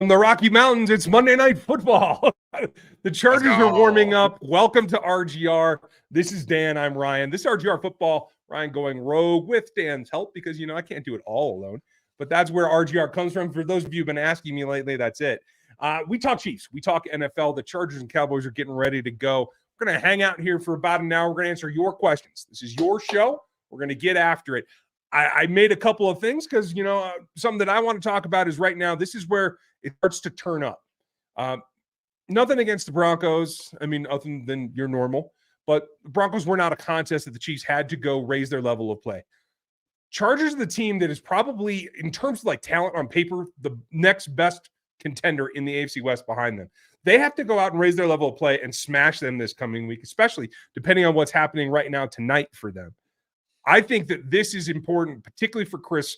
From the Rocky Mountains, it's Monday Night Football. The Chargers are warming up. Welcome to RGR. This is Dan. I'm Ryan. This is RGR Football. Ryan going rogue with Dan's help because, I can't do it all alone. But that's where RGR comes from. For those of you who've been asking me lately, that's it. We talk Chiefs. We talk NFL. The Chargers and Cowboys are getting ready to go. We're going to hang out here for about an hour. We're going to answer your questions. This is your show. We're going to get after it. I made a couple of things because, something that I want to talk about is right now, this is where it starts to turn up. Nothing against the Broncos. I mean, other than you're normal. But the Broncos were not a contest that the Chiefs had to go raise their level of play. Chargers are the team that is probably, in terms of like talent on paper, the next best contender in the AFC West behind them. They have to go out and raise their level of play and smash them this coming week, especially depending on what's happening right now tonight for them. I think that this is important, particularly for Chris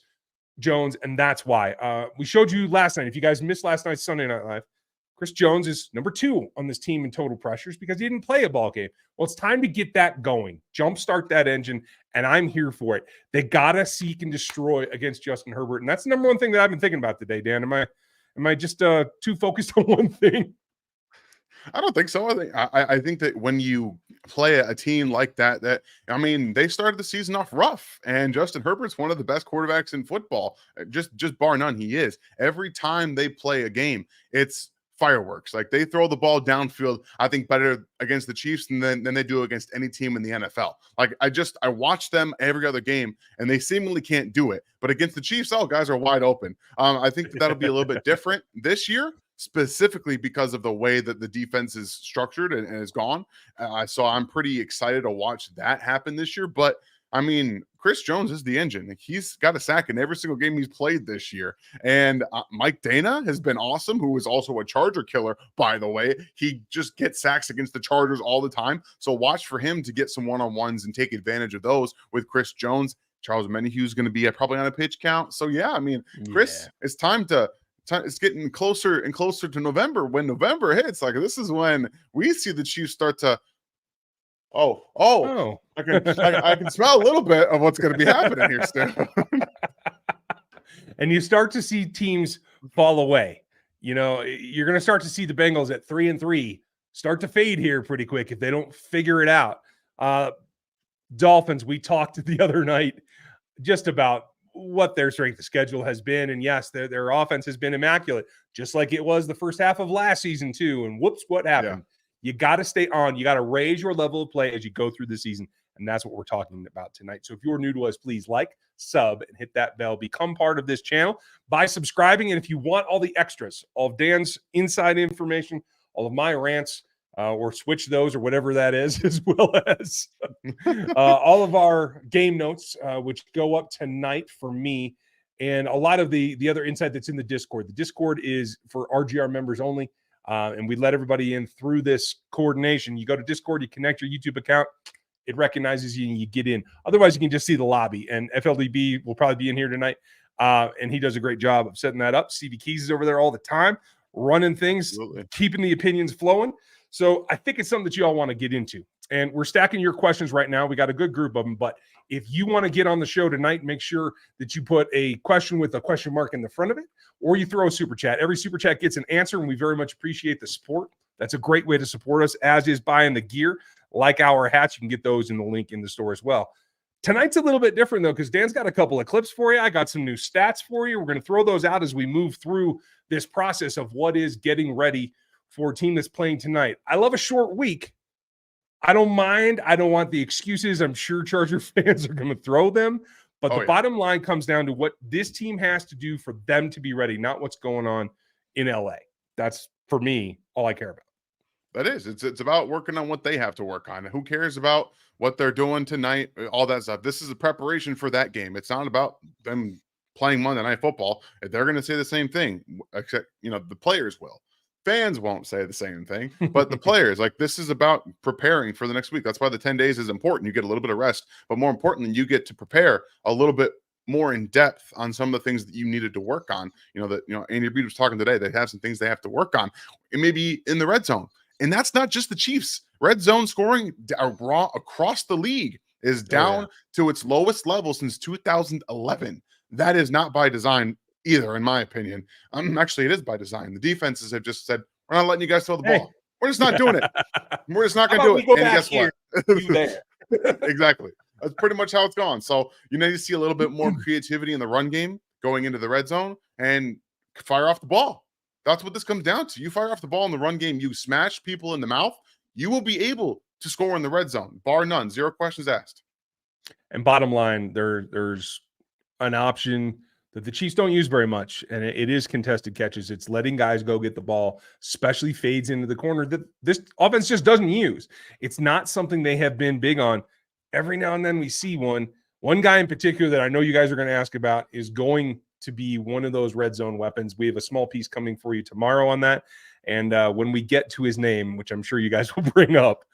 Jones, and that's why. We showed you last night. If you guys missed last night's Sunday Night Live, Chris Jones is number 2 on this team in total pressures because he didn't play a ball game. Well, it's time to get that going, jumpstart that engine, and I'm here for it. They got to seek and destroy against Justin Herbert, and that's the number one thing that I've been thinking about today, Dan. Am I just too focused on one thing? I don't think so. I think that when you play a team like that, they started the season off rough, and Justin Herbert's one of the best quarterbacks in football, just bar none. He is. Every time they play a game, it's fireworks. Like, they throw the ball downfield, I think, better against the Chiefs than they do against any team in the NFL. Like, I watch them every other game, and they seemingly can't do it. But against the Chiefs, guys are wide open. I think that'll be a little bit different this year, specifically because of the way that the defense is structured and is gone. So I'm pretty excited to watch that happen this year. But Chris Jones is the engine. He's got a sack in every single game he's played this year. And Mike Dana has been awesome, who is also a Charger killer, by the way. He just gets sacks against the Chargers all the time. So watch for him to get some one-on-ones and take advantage of those with Chris Jones. Charles Menahue is going to be probably on a pitch count. So, Chris, it's time to it's getting closer and closer to November. When November hits, like, this is when we see the Chiefs start to I can smell a little bit of what's going to be happening here soon. And you start to see teams fall away. You're going to start to see the Bengals at 3-3 start to fade here pretty quick if they don't figure it out. Dolphins, we talked the other night just about what their strength of schedule has been. And yes, their offense has been immaculate, just like it was the first half of last season too. And whoops, what happened? Yeah. You got to stay on. You got to raise your level of play as you go through the season. And that's what we're talking about tonight. So if you're new to us, please like, sub, and hit that bell. Become part of this channel by subscribing. And if you want all the extras, all of Dan's inside information, all of my rants, or switch those or whatever that is, as well as all of our game notes, which go up tonight for me, and a lot of the other insight that's in the Discord. The Discord is for RGR members only, and we let everybody in through this coordination. You go to Discord, you connect your YouTube account, it recognizes you, and you get in. Otherwise, you can just see the lobby, and FLDB will probably be in here tonight, and he does a great job of setting that up. CV Keys is over there all the time, running things, keeping the opinions flowing. So I think it's something that you all want to get into. And we're stacking your questions right now. We got a good group of them. But if you want to get on the show tonight, make sure that you put a question with a question mark in the front of it, or you throw a super chat. Every super chat gets an answer, and we very much appreciate the support. That's a great way to support us, as is buying the gear, like our hats. You can get those in the link in the store as well. Tonight's a little bit different, though, because Dan's got a couple of clips for you. I got some new stats for you. We're going to throw those out as we move through this process of what is getting ready for a team that's playing tonight. I love a short week. I don't mind. I don't want the excuses. I'm sure Charger fans are going to throw them. But the bottom line comes down to what this team has to do for them to be ready, not what's going on in LA. That's, for me, all I care about. That is. It's about working on what they have to work on. Who cares about what they're doing tonight, all that stuff. This is a preparation for that game. It's not about them playing Monday Night Football. They're going to say the same thing, except, the players will. Fans won't say the same thing, but the players, this is about preparing for the next week. That's why the 10 days is important. You get a little bit of rest, but more importantly, you get to prepare a little bit more in depth on some of the things that you needed to work on. Andy Reid was talking today. They have some things they have to work on. It may be in the red zone. And that's not just the Chiefs. Red zone scoring across the league is down to its lowest level since 2011. That is not by design either, in my opinion. Actually, it is by design. The defenses have just said, we're not letting you guys throw the Hey. ball. We're just not doing it. We're just not going to do it. Go And back guess here, what? you there. Exactly. That's pretty much how it's gone. So you need to see a little bit more creativity in the run game going into the red zone and fire off the ball. That's what this comes down to. You fire off the ball in the run game, you smash people in the mouth, you will be able to score in the red zone, bar none. 0 questions asked. And bottom line, there's an option that the Chiefs don't use very much, and it is contested catches. It's letting guys go get the ball, especially fades into the corner that this offense just doesn't use. It's not something they have been big on. Every now and then we see one. One guy in particular that I know you guys are going to ask about is going to be one of those red zone weapons. We have a small piece coming for you tomorrow on that. And when we get to his name, which I'm sure you guys will bring up,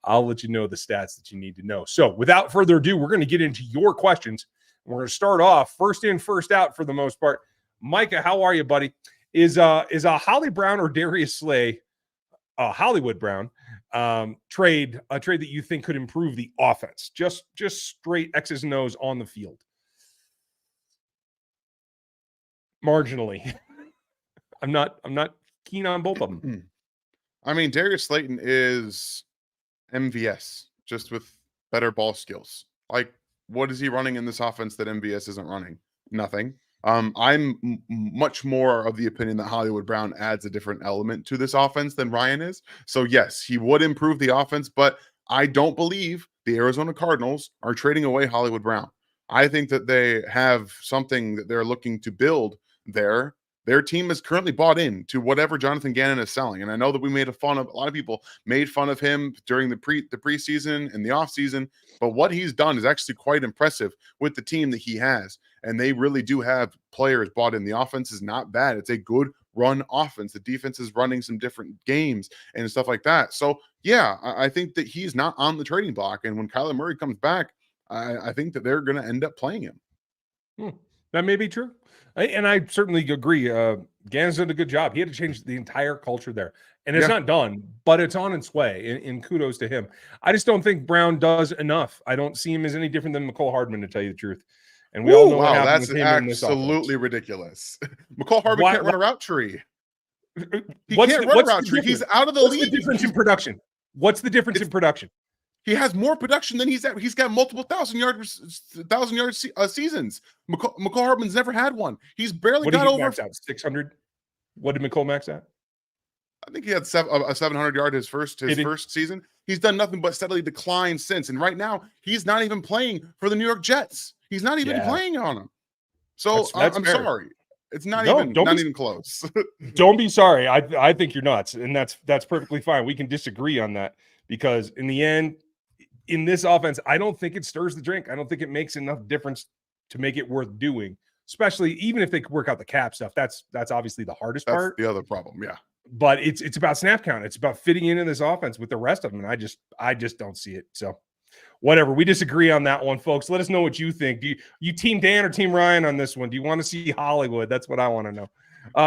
I'll let you know the stats that you need to know. So without further ado, we're going to get into your questions. We're going to start off first in, first out for the most part. Micah, how are you, buddy? Is a Holly Brown or Darius Slay, Hollywood Brown trade a trade that you think could improve the offense? Just straight X's and O's on the field. Marginally. I'm not keen on both of them. I mean, Darius Slayton is MVS, just with better ball skills. Like, what is he running in this offense that MVS isn't running? Nothing. I'm much more of the opinion that Hollywood Brown adds a different element to this offense than Ryan is. So yes, he would improve the offense, but I don't believe the Arizona Cardinals are trading away Hollywood Brown. I think that they have something that they're looking to build there. Their team is currently bought in to whatever Jonathan Gannon is selling. And I know that we made a lot of people made fun of him during the preseason and the offseason, but what he's done is actually quite impressive with the team that he has. And they really do have players bought in. The offense is not bad. It's a good run offense. The defense is running some different games and stuff like that. So yeah, I think that he's not on the trading block. And when Kyler Murray comes back, I think that they're going to end up playing him. That may be true. And I certainly agree. Gannon's did a good job. He had to change the entire culture there. And it's not done, but it's on its way. And kudos to him. I just don't think Brown does enough. I don't see him as any different than McCole Hardman, to tell you the truth. And we all know what happened with him in this offense. Absolutely ridiculous. McCole Hardman can't run a route tree. He can't run a route tree. He's out of the league. What's the difference in production? What's the difference in production? He has more production than he's got multiple 1,000-yard seasons. McCole Hardman's never had one. He's barely got over 600. What did McCole max out? I think he had a 700-yard his first season. He's done nothing but steadily decline since. And right now, he's not even playing for the New York Jets. He's not even playing on them. So that's I'm sorry. It's not even close. Don't be sorry. I think you're nuts, and that's perfectly fine. We can disagree on that because in the end, in this offense, I don't think it stirs the drink. I don't think it makes enough difference to make it worth doing, especially even if they work out the cap stuff. That's obviously the hardest part. The other problem, yeah. But it's about snap count. It's about fitting into this offense with the rest of them, and I just don't see it. So whatever. We disagree on that one, folks. Let us know what you think. Do you team Dan or team Ryan on this one? Do you want to see Hollywood? That's what I want to know.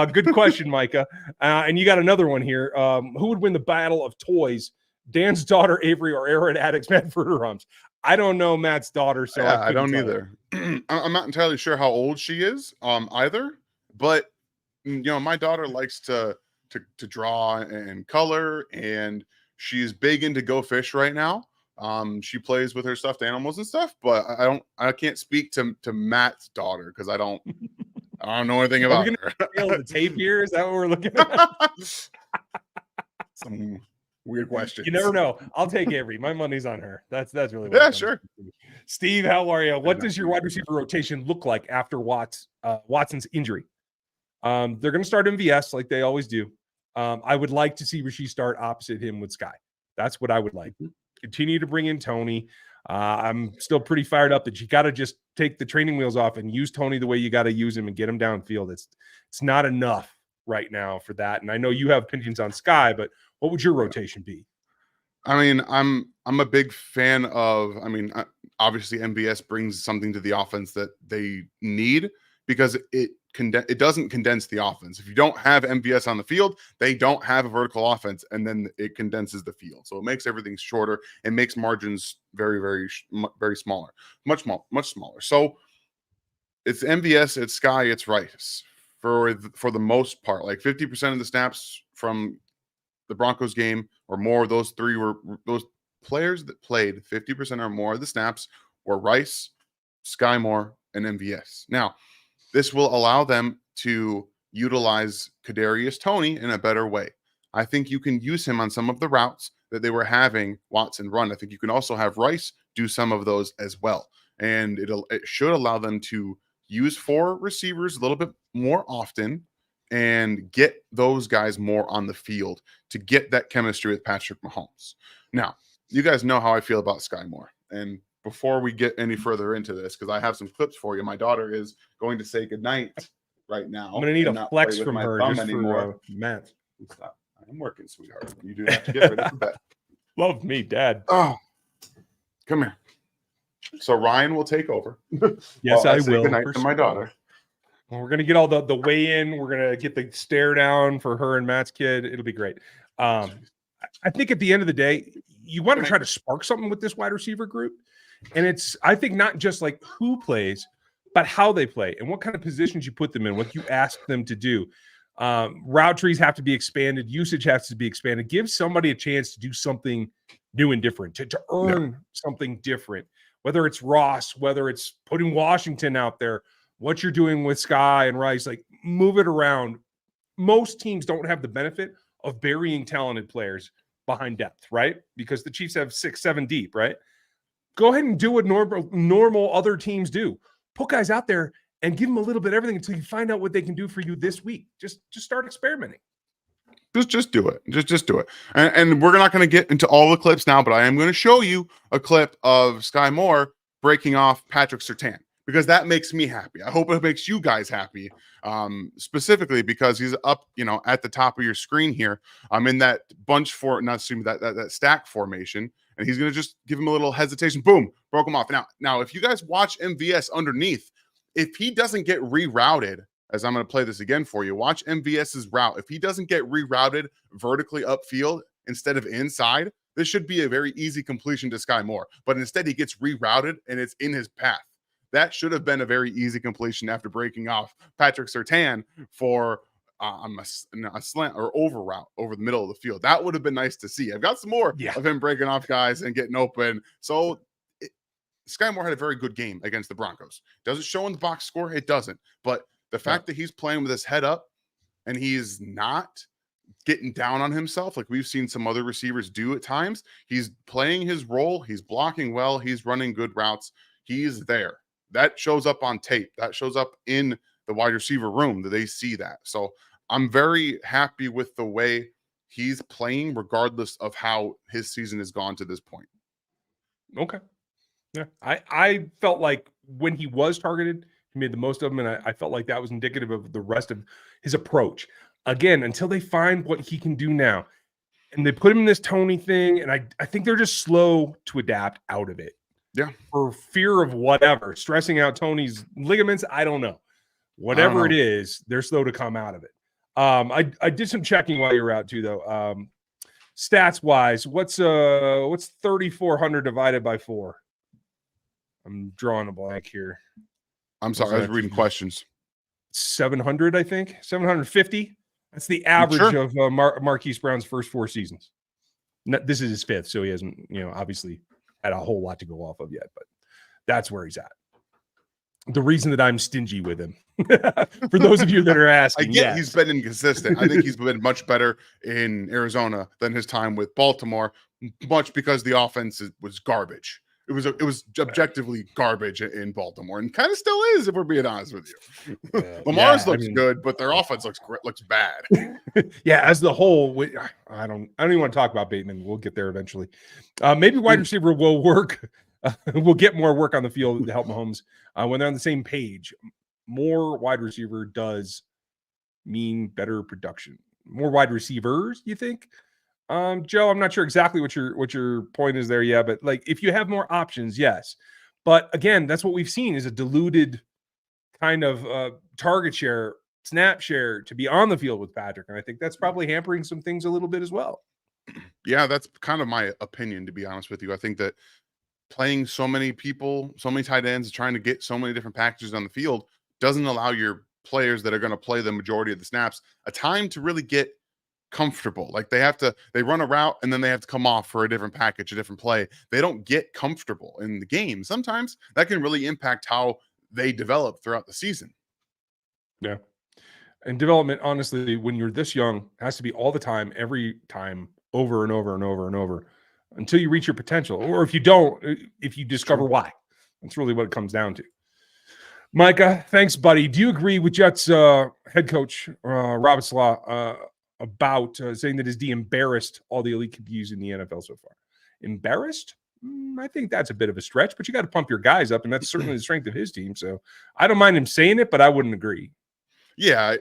Good question, Micah. And you got another one here. Who would win the battle of toys? Dan's daughter, Avery, or Aaron Addicts, Medford or Rums? I don't know Matt's daughter, so yeah, I don't either. I'm not entirely sure how old she is, either. But my daughter likes to draw and color, and she's big into Go Fish right now. She plays with her stuffed animals and stuff, but I can't speak to Matt's daughter because I don't know anything about her. The tape here, is that what we're looking at? Some weird questions. You never know. I'll take Avery. My money's on her. That's really what sure. Steve, how are you? What does your wide receiver rotation look like after Watson's injury? They're going to start MVS like they always do. I would like to see Rasheed start opposite him with Skyy. That's what I would like. Continue to bring in Tony. I'm still pretty fired up that you got to just take the training wheels off and use Tony the way you got to use him and get him downfield. It's not enough right now for that. And I know you have opinions on Skyy, but what would your rotation be? I mean, I'm a big fan of. I mean, obviously MVS brings something to the offense that they need because it doesn't condense the offense. If you don't have MVS on the field, they don't have a vertical offense, and then it condenses the field. So it makes everything shorter and makes margins very, very, very smaller, much smaller. So it's MVS, it's Skyy, it's Rice for the most part. Like 50% of the snaps from the Broncos game or more, those players that played 50% or more of the snaps were Rice, Skyy Moore, and MVS. Now, this will allow them to utilize Kadarius Toney in a better way. I think you can use him on some of the routes that they were having Watson run. I think you can also have Rice do some of those as well. And it should allow them to use 4 receivers a little bit more often and get those guys more on the field to get that chemistry with Patrick Mahomes. Now, you guys know how I feel about Skyy Moore. And before we get any further into this, because I have some clips for you, my daughter is going to say goodnight right now. I'm going to need a flex from her just anymore. For Matt. Stop. I am working, sweetheart. You do have to get ready for bed. Love me, Dad. Oh, come here. So Ryan will take over. Yes, I will. Good night to my daughter. Well, we're gonna get all the weigh in. We're gonna get the stare down for her and Matt's kid. It'll be great. I think at the end of the day, you want to try to spark something with this wide receiver group, and it's I think not just like who plays, but how they play and what kind of positions you put them in, what you ask them to do. Route trees have to be expanded. Usage has to be expanded. Give somebody a chance to do something new and different, to earn something different. Whether it's Ross, whether it's putting Washington out there, what you're doing with Skyy and Rice, like move it around. Most teams don't have the benefit of burying talented players behind depth, right? Because the Chiefs have 6, 7 deep, right? Go ahead and do what normal other teams do. Put guys out there and give them a little bit of everything until you find out what they can do for you this week. Just start experimenting. Just do it. Just do it. And we're not going to get into all the clips now, but I am going to show you a clip of Skyy Moore breaking off Patrick Surtain because that makes me happy. I hope it makes you guys happy, specifically because he's up, at the top of your screen here. I'm in that bunch for that stack formation, and he's going to just give him a little hesitation. Boom, broke him off. Now, if you guys watch MVS underneath, if he doesn't get rerouted, as I'm going to play this again for you, watch MVS's route. If he doesn't get rerouted vertically upfield instead of inside, this should be a very easy completion to Skyy Moore. But instead, he gets rerouted and it's in his path. That should have been a very easy completion after breaking off Patrick Surtain for a slant or over route over the middle of the field. That would have been nice to see. I've got some more of him breaking off guys and getting open. So Skyy Moore had a very good game against the Broncos. Does it show in the box score? It doesn't. But the fact that he's playing with his head up and he's not getting down on himself like we've seen some other receivers do at times, he's playing his role. He's blocking well. He's running good routes. He's there. That shows up on tape. That shows up in the wide receiver room that they see that. So I'm very happy with the way he's playing regardless of how his season has gone to this point. Okay. Yeah. I felt like when he was targeted, he made the most of them, and I felt like that was indicative of the rest of his approach. Again, until they find what he can do now, and they put him in this Toney thing, and I think they're just slow to adapt out of it. Yeah. For fear of whatever, stressing out Toney's ligaments, I don't know. Whatever it is, they're slow to come out of it. I did some checking while you were out too, though. Stats-wise, what's 3,400 divided by 4? I'm drawing a blank here. I'm sorry, I was reading questions. 700, I think. 750. That's the average of Marquise Brown's first 4 seasons. This is his 5th, so he hasn't, obviously had a whole lot to go off of yet, but that's where he's at. The reason that I'm stingy with him, for those of you that are asking, I get he's been inconsistent. I think he's been much better in Arizona than his time with Baltimore, much because the offense was garbage. It was objectively garbage in Baltimore, and kind of still is, if we're being honest with you. Lamar's looks good, but their offense looks bad. Yeah, as the whole, I don't even want to talk about Bateman. We'll get there eventually. Maybe wide receiver will work. We'll get more work on the field to help Mahomes when they're on the same page. More wide receiver does mean better production. More wide receivers, you think? Joe, I'm not sure exactly what your point is there. Yeah, but like if you have more options, yes. But again, that's what we've seen is a diluted kind of target share, snap share to be on the field with Patrick. And I think that's probably hampering some things a little bit as well. Yeah, that's kind of my opinion, to be honest with you. I think that playing so many people, so many tight ends, trying to get so many different packages on the field doesn't allow your players that are going to play the majority of the snaps a time to really get comfortable. Like they run a route and then they have to come off for a different package, a different play. They don't get comfortable in the game. Sometimes that can really impact how they develop throughout the season. Yeah. And development, honestly, when you're this young, has to be all the time, every time, over and over and over and over until you reach your potential. Or if you don't, if you discover why. That's really what it comes down to. Micah, thanks, buddy. Do you agree with Jets head coach Robert Salah about saying that his D embarrassed all the elite QBs in the NFL so far? Embarrassed? I think that's a bit of a stretch, but you got to pump your guys up, and that's certainly the strength of his team. So I don't mind him saying it, but I wouldn't agree. Yeah,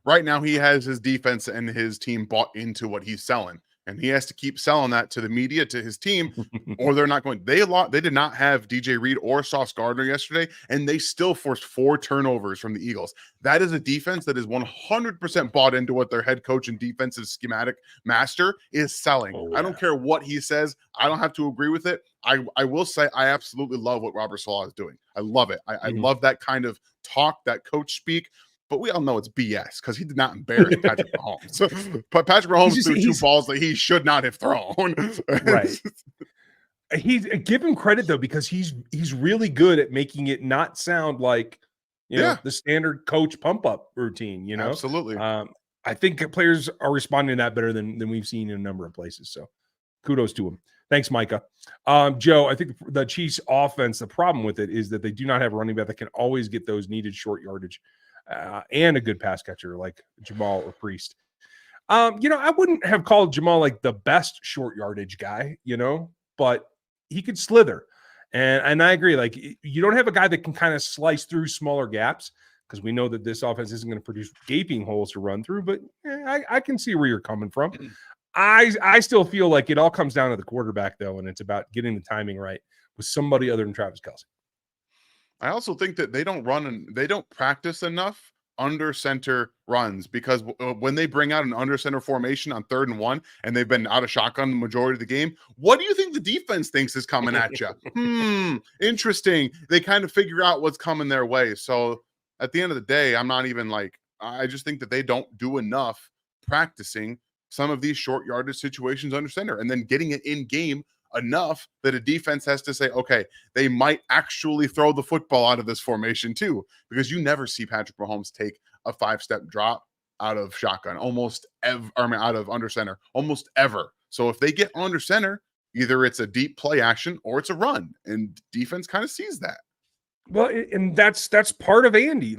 right now he has his defense and his team bought into what he's selling. And he has to keep selling that to the media, to his team, or they're not going. They did not have DJ Reed or Sauce Gardner yesterday, and they still forced 4 turnovers from the Eagles. That is a defense that is 100% bought into what their head coach and defensive schematic master is selling. Oh, yeah. I don't care what he says. I don't have to agree with it. I will say I absolutely love what Robert Salah is doing. I love it. I love that kind of talk, that coach speak. But we all know it's BS because he did not embarrass Patrick Mahomes. But Patrick Mahomes threw 2 balls that he should not have thrown. Right. Give him credit though, because he's really good at making it not sound like the standard coach pump up routine. Absolutely. I think players are responding to that better than we've seen in a number of places. So kudos to him. Thanks, Micah. Joe, I think the Chiefs offense, the problem with it is that they do not have a running back that can always get those needed short yardage. And a good pass catcher like Jamal or Priest. I wouldn't have called Jamal like the best short yardage guy, but he could slither. And I agree. Like, you don't have a guy that can kind of slice through smaller gaps, because we know that this offense isn't going to produce gaping holes to run through, but I can see where you're coming from. I still feel like it all comes down to the quarterback, though, and it's about getting the timing right with somebody other than Travis Kelce. I also think that they don't practice enough under center runs, because when they bring out an under center formation on 3rd and 1 and they've been out of shotgun the majority of the game, what do you think the defense thinks is coming at you? Interesting. They kind of figure out what's coming their way. So at the end of the day, I just think that they don't do enough practicing some of these short yardage situations under center and then getting it in game enough that a defense has to say, okay, they might actually throw the football out of this formation too, because you never see Patrick Mahomes take a 5-step drop out of shotgun out of under center almost ever. So if they get under center, either it's a deep play action or it's a run, and defense kind of sees that. Well, and that's part of Andy.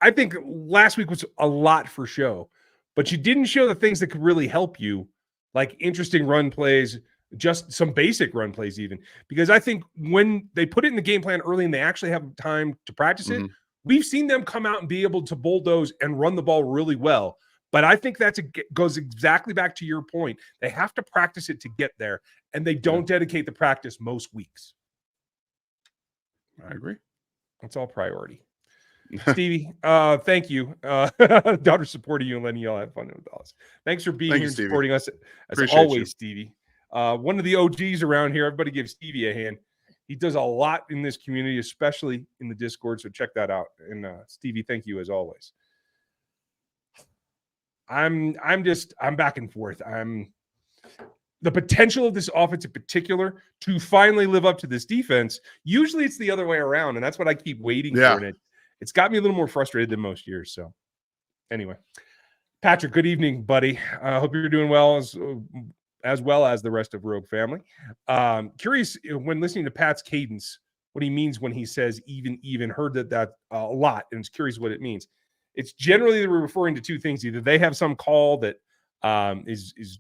I think last week was a lot for show, but you didn't show the things that could really help you, like interesting run plays, just some basic run plays even, because I think when they put it in the game plan early and they actually have time to practice it, we've seen them come out and be able to bulldoze and run the ball really well. But I think goes exactly back to your point. They have to practice it to get there, and they don't dedicate the practice most weeks. I agree. That's all priority. Stevie, thank you. Daughter supporting you and letting y'all have fun with us. Thanks for being here and supporting us as Appreciate always, you. Stevie. One of the OGs around here. Everybody give Stevie a hand. He does a lot in this community, especially in the Discord. So check that out. And Stevie, thank you as always. I'm back and forth. The potential of this offense in particular to finally live up to this defense. Usually it's the other way around, and that's what I keep waiting for. And it's got me a little more frustrated than most years. So anyway, Patrick, good evening, buddy. I hope you're doing well as well as the rest of Rogue family. Curious when listening to Pat's cadence, what he means when he says even. Heard that a lot, and it's curious what it means. It's generally referring to two things. Either they have some call that is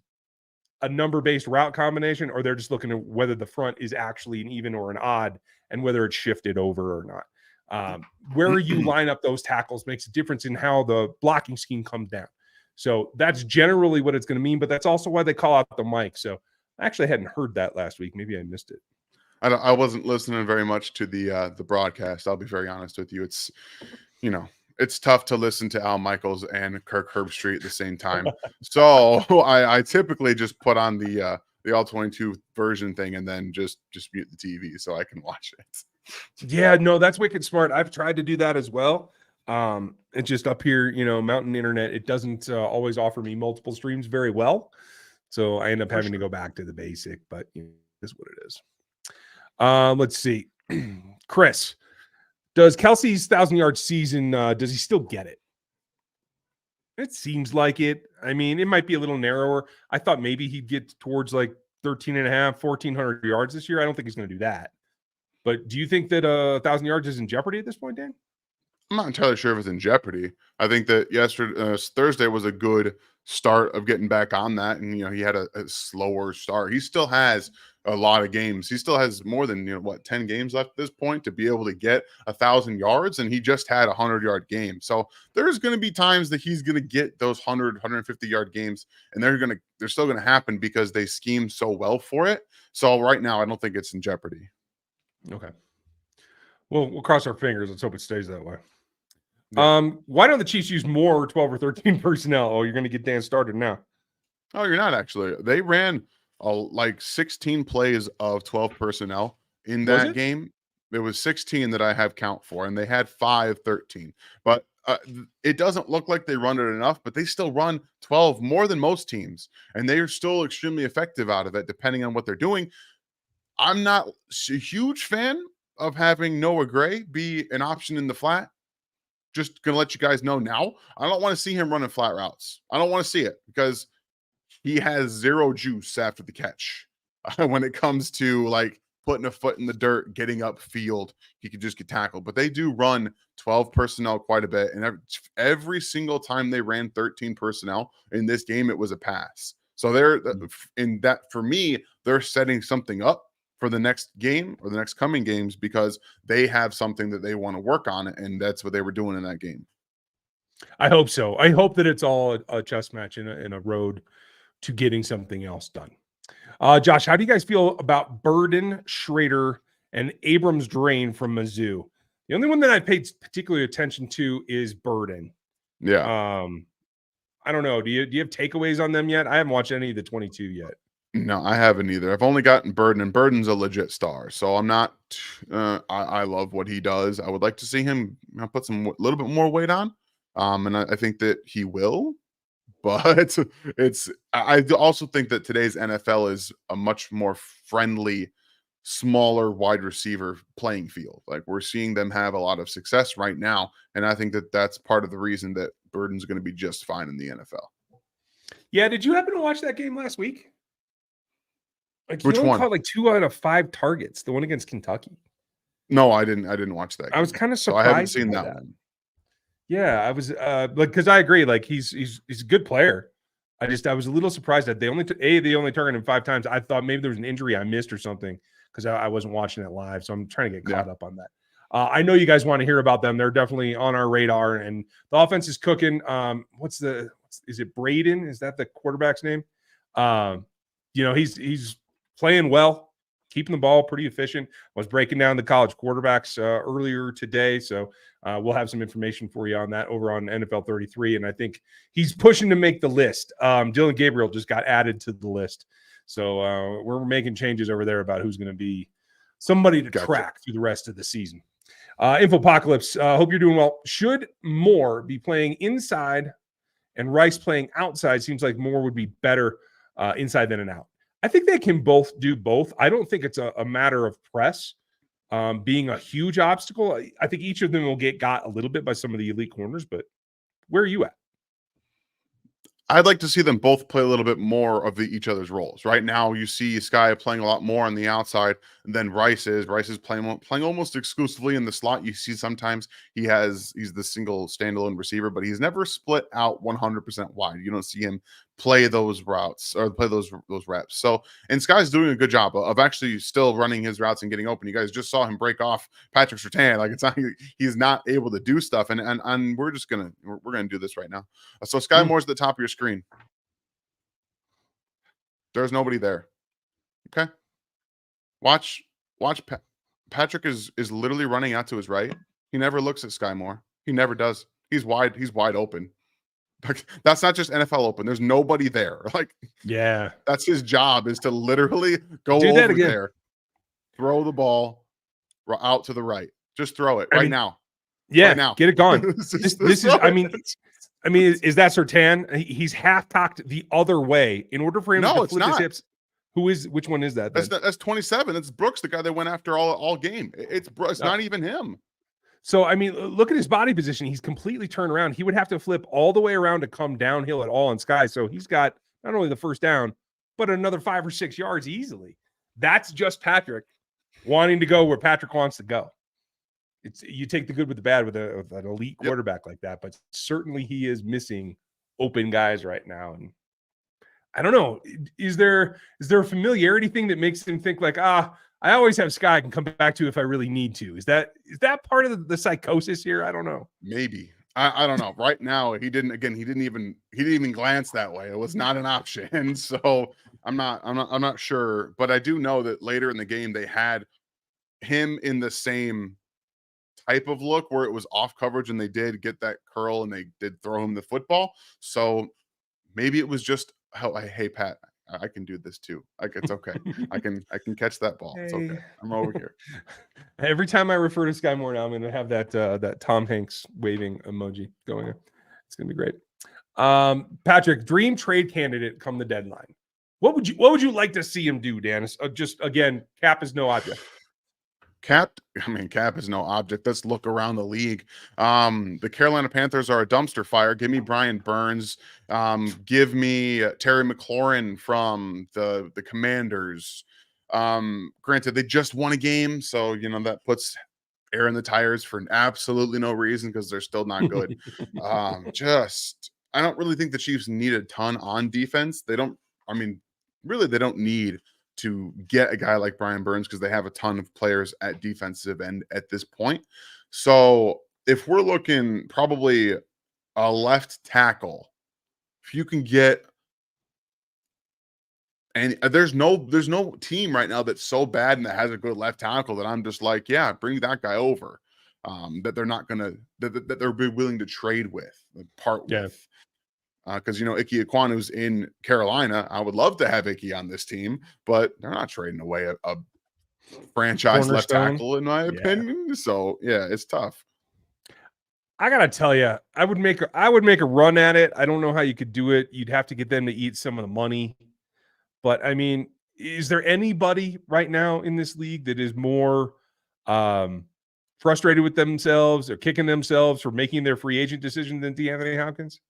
a number-based route combination, or they're just looking at whether the front is actually an even or an odd and whether it's shifted over or not. Where you line up those tackles makes a difference in how the blocking scheme comes down. So that's generally what it's going to mean, but that's also why they call out the mic. So I actually hadn't heard that last week. Maybe I missed it. I wasn't listening very much to the broadcast. I'll be very honest with you. It's, it's tough to listen to Al Michaels and Kirk Herbstreit at the same time. So I typically just put on the All 22 version thing and then just mute the TV so I can watch it. Yeah, no, that's wicked smart. I've tried to do that as well, It's just up here, mountain internet. It doesn't always offer me multiple streams very well. So I end up having to go back to the basic, but is what it is. Let's see. Chris, does Kelce's 1,000-yard season, does he still get it? It seems like it. I mean, it might be a little narrower. I thought maybe he'd get towards like 13 and a half, 1,400 yards this year. I don't think he's going to do that. But do you think that 1,000 yards is in jeopardy at this point, Dan? I'm not entirely sure if it's in jeopardy. I think that Thursday was a good start of getting back on that. And, he had a slower start. He still has a lot of games. He still has more than, 10 games left at this point to be able to get 1,000 yards. And he just had a 100-yard game. So there's going to be times that he's going to get those 150-yard games. And they're still going to happen because they scheme so well for it. So right now, I don't think it's in jeopardy. Okay. Well, we'll cross our fingers. Let's hope it stays that way. Yeah. Why don't the Chiefs use more 12 or 13 personnel? Oh, you're going to get Dan started now. Oh, you're not actually. They ran like 16 plays of 12 personnel in that game. It was 16 that I have count for, and they had 13. But it doesn't look like they run it enough, but they still run 12 more than most teams, and they are still extremely effective out of it, depending on what they're doing. I'm not a huge fan of having Noah Gray be an option in the flat. Just going to let you guys know now. I don't want to see him running flat routes. I don't want to see it because he has zero juice after the catch. When it comes to like putting a foot in the dirt, getting upfield, he could just get tackled. But they do run 12 personnel quite a bit. And every single time they ran 13 personnel in this game, it was a pass. So for me, they're setting something up for the next game or the next coming games because they have something that they want to work on, and that's what they were doing in that game. I hope so. I hope that it's all a chess match in a road to getting something else done. Josh, how do you guys feel about Burden, Schrader, and Abrams Drain from Mizzou? The only one that I paid particular attention to is Burden. Yeah. I don't know. Do you have takeaways on them yet? I haven't watched any of the 22 yet. No, I haven't either. I've only gotten Burden, and Burden's a legit star. So I'm not. I love what he does. I would like to see him put a little bit more weight on, and I think that he will. But I also think that today's NFL is a much more friendly, smaller wide receiver playing field. Like we're seeing them have a lot of success right now, and I think that that's part of the reason that Burden's going to be just fine in the NFL. Yeah. Did you happen to watch that game last week? Like Which one? Caught like 2 out of 5 targets. The one against Kentucky. No, I didn't watch that game. I was kind of surprised. So I haven't seen that one. Yeah, I was because I agree. Like he's a good player. I was a little surprised that they only targeted him 5 times. I thought maybe there was an injury I missed or something because I wasn't watching it live. So I'm trying to get caught up on that. I know you guys want to hear about them. They're definitely on our radar, and the offense is cooking. Is it Braden? Is that the quarterback's name? He's playing well, keeping the ball pretty efficient. I was breaking down the college quarterbacks earlier today, so we'll have some information for you on that over on NFL 33, and I think he's pushing to make the list. Dylan Gabriel just got added to the list, so we're making changes over there about who's going to be somebody to track through the rest of the season. Infopocalypse, hope you're doing well. Should Moore be playing inside and Rice playing outside? Seems like Moore would be better inside than an out. I think they can both do both. I don't think it's a matter of press being a huge obstacle. I think each of them will get got a little bit by some of the elite corners, but where are you at? I'd like to see them both play a little bit more of each other's roles. Right now, you see Skyy playing a lot more on the outside than Rice is. Rice is playing almost exclusively in the slot. You see sometimes he's the single standalone receiver, but he's never split out 100% wide. You don't see him play those routes or play those reps. So, and Skyy's doing a good job of actually still running his routes and getting open. You guys just saw him break off Patrick Surtain. Like it's not, he's not able to do stuff. And we're gonna do this right now. So Skyy Moore's at the top of your screen. There's nobody there. Okay. Watch. Patrick is literally running out to his right. He never looks at Skyy Moore. He never does. He's wide open. Like, that's not just NFL open. There's nobody there. Like, yeah, that's his job is to literally go over there, throw the ball out to the right. Just throw it now. Yeah, right now. get it gone. This is, I mean, is that Surtain? He's half cocked the other way in order for him No, to it's flip his not. hips. Which one is that then? That's 27. It's Brooks, the guy they went after all game. It's not even him. So, I mean, look at his body position. He's completely turned around. He would have to flip all the way around to come downhill at all on Skyy. So he's got not only the first down, but another 5 or 6 yards easily. That's just Patrick wanting to go where Patrick wants to go. You take the good with the bad with an elite quarterback like that, but certainly he is missing open guys right now. And I don't know, is there a familiarity thing that makes him think like, I always have Skyy I can come back to if I really need to? Is that part of the psychosis here? I don't know. Maybe. I don't know. Right now, he didn't even glance that way. It was not an option. So I'm not sure. But I do know that later in the game they had him in the same type of look where it was off coverage and they did get that curl and they did throw him the football. So maybe it was just, hey Pat, I can do this too. Like, it's okay. I can catch that ball. It's okay. I'm over here. Every time I refer to Skyy Moore now, I'm going to have that Tom Hanks waving emoji going. It's going to be great. Patrick, dream trade candidate come the deadline. What would you like to see him do, Dan? Just again, cap is no object. Cap is no object. Let's look around the league. The Carolina Panthers are a dumpster fire. Give me Brian Burns. Give me Terry McLaurin from the Commanders. Granted, they just won a game, so that puts air in the tires for absolutely no reason because they're still not good. I don't really think the Chiefs need a ton on defense. They don't need to get a guy like Brian Burns because they have a ton of players at defensive end at this point. So if we're looking probably a left tackle, if you can get, and there's no team right now that's so bad and that has a good left tackle that I'm just like, yeah, bring that guy over. That they're not gonna that they're willing to trade with, with. Because Ike Ekwonu's in Carolina. I would love to have Ike on this team, but they're not trading away a franchise left tackle, in my opinion. So yeah, it's tough. I gotta tell you, I would make a run at it. I don't know how you could do it. You'd have to get them to eat some of the money. But I mean, is there anybody right now in this league that is more frustrated with themselves or kicking themselves for making their free agent decision than DeAndre Hopkins?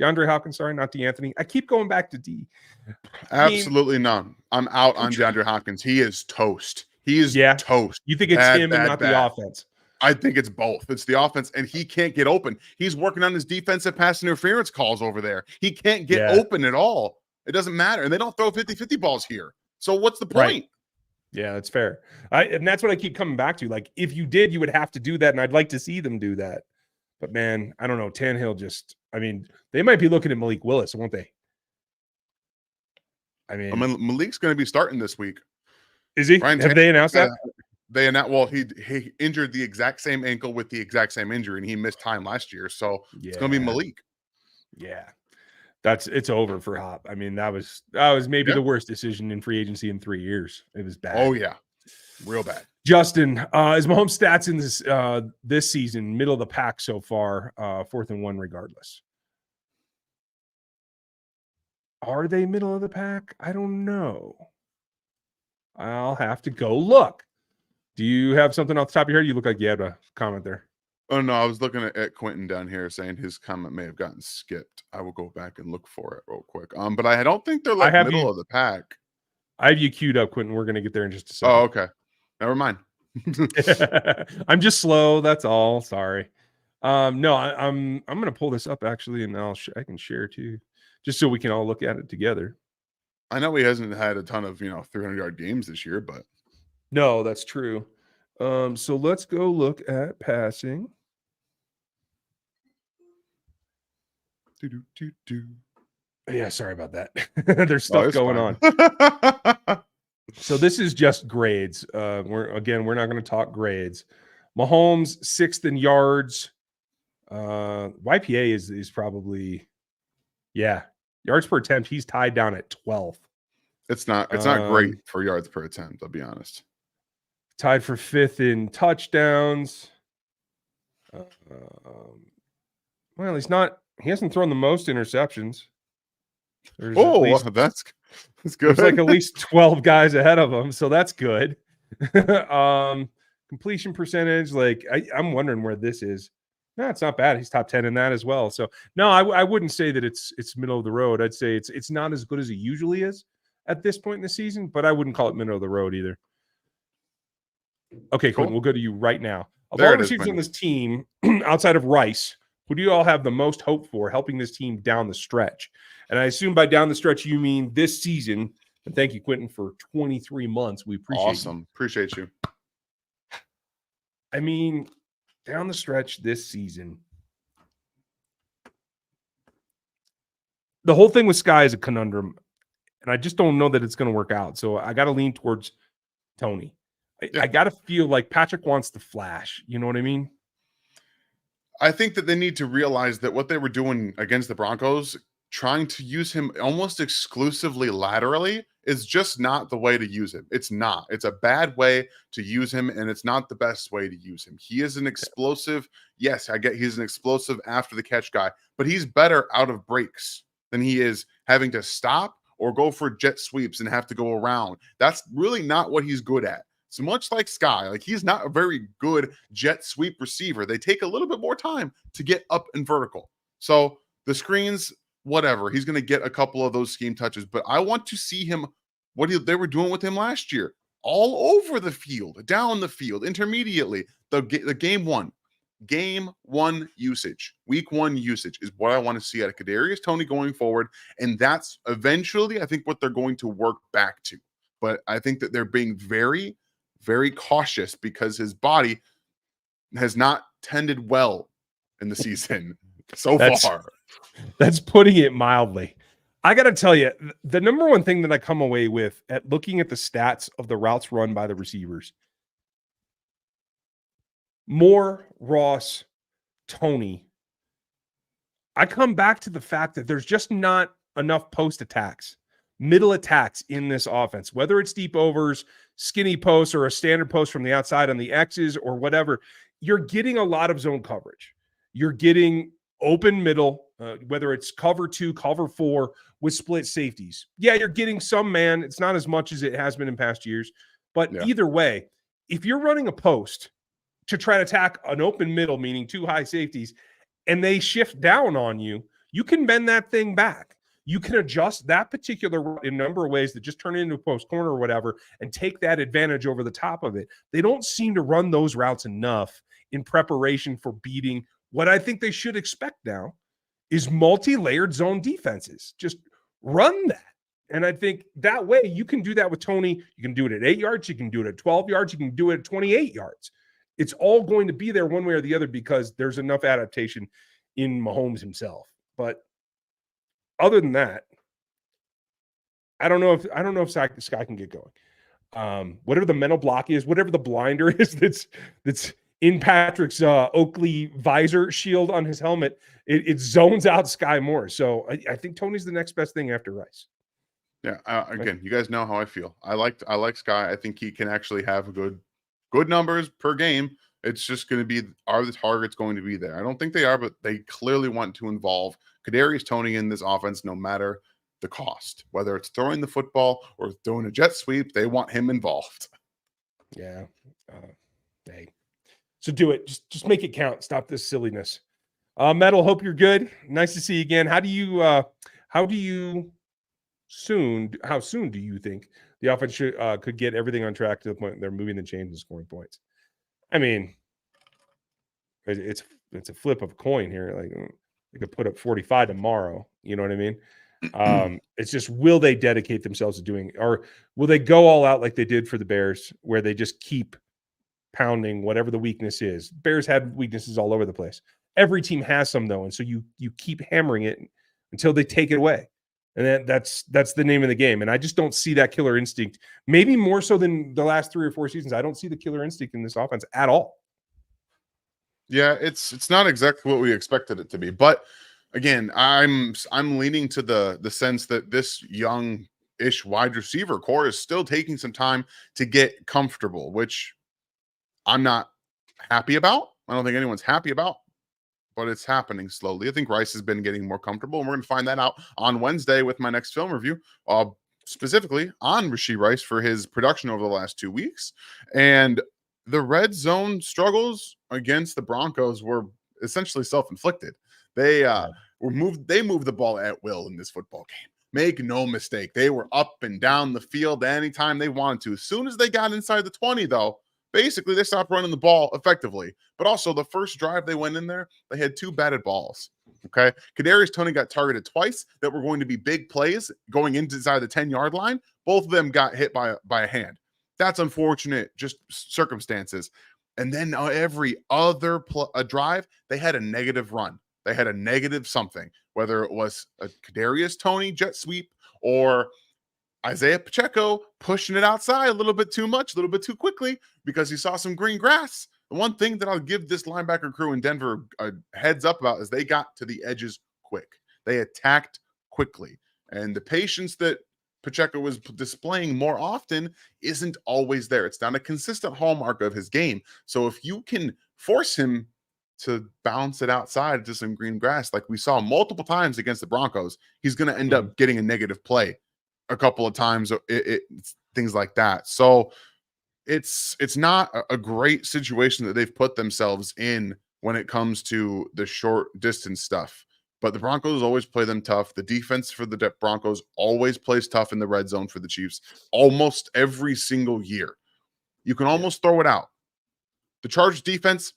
DeAndre Hopkins, sorry, not DeAnthony. I keep going back to D. Absolutely none. I'm out on DeAndre Hopkins. He is toast. He is toast. You think it's him and not the offense? I think it's both. It's the offense, and he can't get open. He's working on his defensive pass interference calls over there. He can't get open at all. It doesn't matter. And they don't throw 50-50 balls here. So what's the point? Right. Yeah, that's fair. And that's what I keep coming back to. Like, if you did, you would have to do that, and I'd like to see them do that. But, man, I don't know. Tannehill they might be looking at Malik Willis, won't they? Malik's going to be starting this week. Is he? Have they announced that? They announced. Well, he injured the exact same ankle with the exact same injury, and he missed time last year. So it's going to be Malik. Yeah, it's over for Hop. I mean, that was maybe the worst decision in free agency in 3 years. It was bad. Oh yeah, real bad. Justin, is Mahomes' stats in this season middle of the pack so far? 4th and 1, regardless. Are they middle of the pack? I don't know. I'll have to go look. Do you have something off the top of your head? You look like you had a comment there. Oh, no, I was looking at Quentin down here saying his comment may have gotten skipped. I will go back and look for it real quick. But I don't think they're middle of the pack. I have you queued up, Quentin. We're going to get there in just a second. Oh, okay. Never mind. I'm just slow. That's all. Sorry. No, I'm going to pull this up actually, and I can share too, just so we can all look at it together. I know he hasn't had a ton of 300-yard games this year, but no, that's true. So let's go look at passing. Yeah, sorry about that. There's stuff going on. So this is just grades. We're not going to talk grades. Mahomes 6th in yards. YPA is probably yards per attempt. He's tied down at 12th. It's not great for yards per attempt, I'll be honest. Tied for 5th in touchdowns. Well, he hasn't thrown the most interceptions. There's that's good. There's like at least 12 guys ahead of him, so that's good. Completion percentage, like I'm wondering where this is. No, it's not bad. He's top 10 in that as well. So no, I wouldn't say that it's middle of the road. I'd say it's not as good as it usually is at this point in the season, but I wouldn't call it middle of the road either. Okay, Cool. Quentin, we'll go to you right now. Of There all it is, receivers on Quentin. this team, outside of Rice, who do you all have the most hope for helping this team down the stretch? And I assume by down the stretch, you mean this season. And thank you, Quentin, for 23 months. We appreciate you. Appreciate you. I mean, down the stretch this season, the whole thing with Skyy is a conundrum, and I just don't know that it's going to work out. So I got to lean towards Tony. I got to feel like Patrick wants the flash. You know what I mean? I think that they need to realize that what they were doing against the Broncos, trying to use him almost exclusively laterally, is just not the way to use him. It's not. It's a bad way to use him, and it's not the best way to use him. He is an explosive. Yes, I get he's an explosive after the catch guy, but he's better out of breaks than he is having to stop or go for jet sweeps and have to go around. That's really not what he's good at. So much like Skyy, like he's not a very good jet sweep receiver. They take a little bit more time to get up and vertical. So the screens, whatever, he's going to get a couple of those scheme touches, but I want to see him, they were doing with him last year, all over the field, down the field, intermediately. The game one usage, week one usage is what I want to see out of Kadarius Toney going forward. And that's eventually, I think, what they're going to work back to. But I think that they're being very, very cautious because his body has not tended well in the season so far. That's putting it mildly. I got to tell you, the number one thing that I come away with at looking at the stats of the routes run by the receivers, Moore, Ross, Tony, I come back to the fact that there's just not enough post attacks, middle attacks in this offense, whether it's deep overs, skinny posts, or a standard post from the outside on the X's or whatever. You're getting a lot of zone coverage. You're getting open middle, whether it's cover 2, cover 4 with split safeties. Yeah, you're getting some man. It's not as much as it has been in past years. But either way, if you're running a post to try to attack an open middle, meaning 2 high safeties, and they shift down on you, you can bend that thing back. You can adjust that particular route in a number of ways that just turn it into a post corner or whatever and take that advantage over the top of it. They don't seem to run those routes enough in preparation for beating what I think they should expect now is multi-layered zone defenses. Just run that. And I think that way you can do that with Tony. You can do it at 8 yards. You can do it at 12 yards. You can do it at 28 yards. It's all going to be there one way or the other because there's enough adaptation in Mahomes himself. But other than that, I don't know if Skyy can get going. Whatever the mental block is, whatever the blinder is that's in Patrick's Oakley visor shield on his helmet, it zones out Skyy more. So I think Tony's the next best thing after Rice. Yeah. Again, you guys know how I feel. I like Skyy. I think he can actually have good numbers per game. It's just going to be, are the targets going to be there? I don't think they are, but they clearly want to involve Kadarius Toney in this offense, no matter the cost, whether it's throwing the football or doing a jet sweep. They want him involved. Yeah. Hey. So do it. Just make it count. Stop this silliness. Metal, hope you're good. Nice to see you again. How soon do you think the offense could get everything on track to the point they're moving the chains and scoring points? I mean, it's a flip of a coin here. Like they could put up 45 tomorrow. You know what I mean? It's just, will they dedicate themselves to doing, or will they go all out like they did for the Bears, where they just keep pounding whatever the weakness is? Bears had weaknesses all over the place. Every team has some though, and so you keep hammering it until they take it away. And that's the name of the game. And I just don't see that killer instinct. Maybe more so than the last 3 or 4 seasons. I don't see the killer instinct in this offense at all. Yeah, it's not exactly what we expected it to be. But again, I'm leaning to the sense that this young-ish wide receiver core is still taking some time to get comfortable, which I'm not happy about. I don't think anyone's happy about, but it's happening slowly. I think Rice has been getting more comfortable, and we're going to find that out on Wednesday with my next film review, specifically on Rashee Rice for his production over the last 2 weeks. And the red zone struggles against the Broncos were essentially self-inflicted. They moved the ball at will in this football game. Make no mistake, they were up and down the field anytime they wanted to. As soon as they got inside the 20, though, basically they stopped running the ball effectively. But also the first drive they went in there, they had 2 batted balls. Okay. Kadarius Toney got targeted twice that were going to be big plays going inside the 10-yard line. Both of them got hit by a hand. That's unfortunate, just circumstances. And then every other drive, they had a negative run. They had a negative something, whether it was a Kadarius Toney jet sweep or Isaiah Pacheco pushing it outside a little bit too much, a little bit too quickly because he saw some green grass. The one thing that I'll give this linebacker crew in Denver a heads up about is they got to the edges quick. They attacked quickly. And the patience that Pacheco was displaying more often isn't always there. It's not a consistent hallmark of his game. So if you can force him to bounce it outside to some green grass, like we saw multiple times against the Broncos, he's going to end up getting a negative play a couple of times, things like that. So it's not a great situation that they've put themselves in when it comes to the short distance stuff. But the Broncos always play them tough. The defense for the Broncos always plays tough in the red zone for the Chiefs almost every single year. You can almost throw it out. The Chargers defense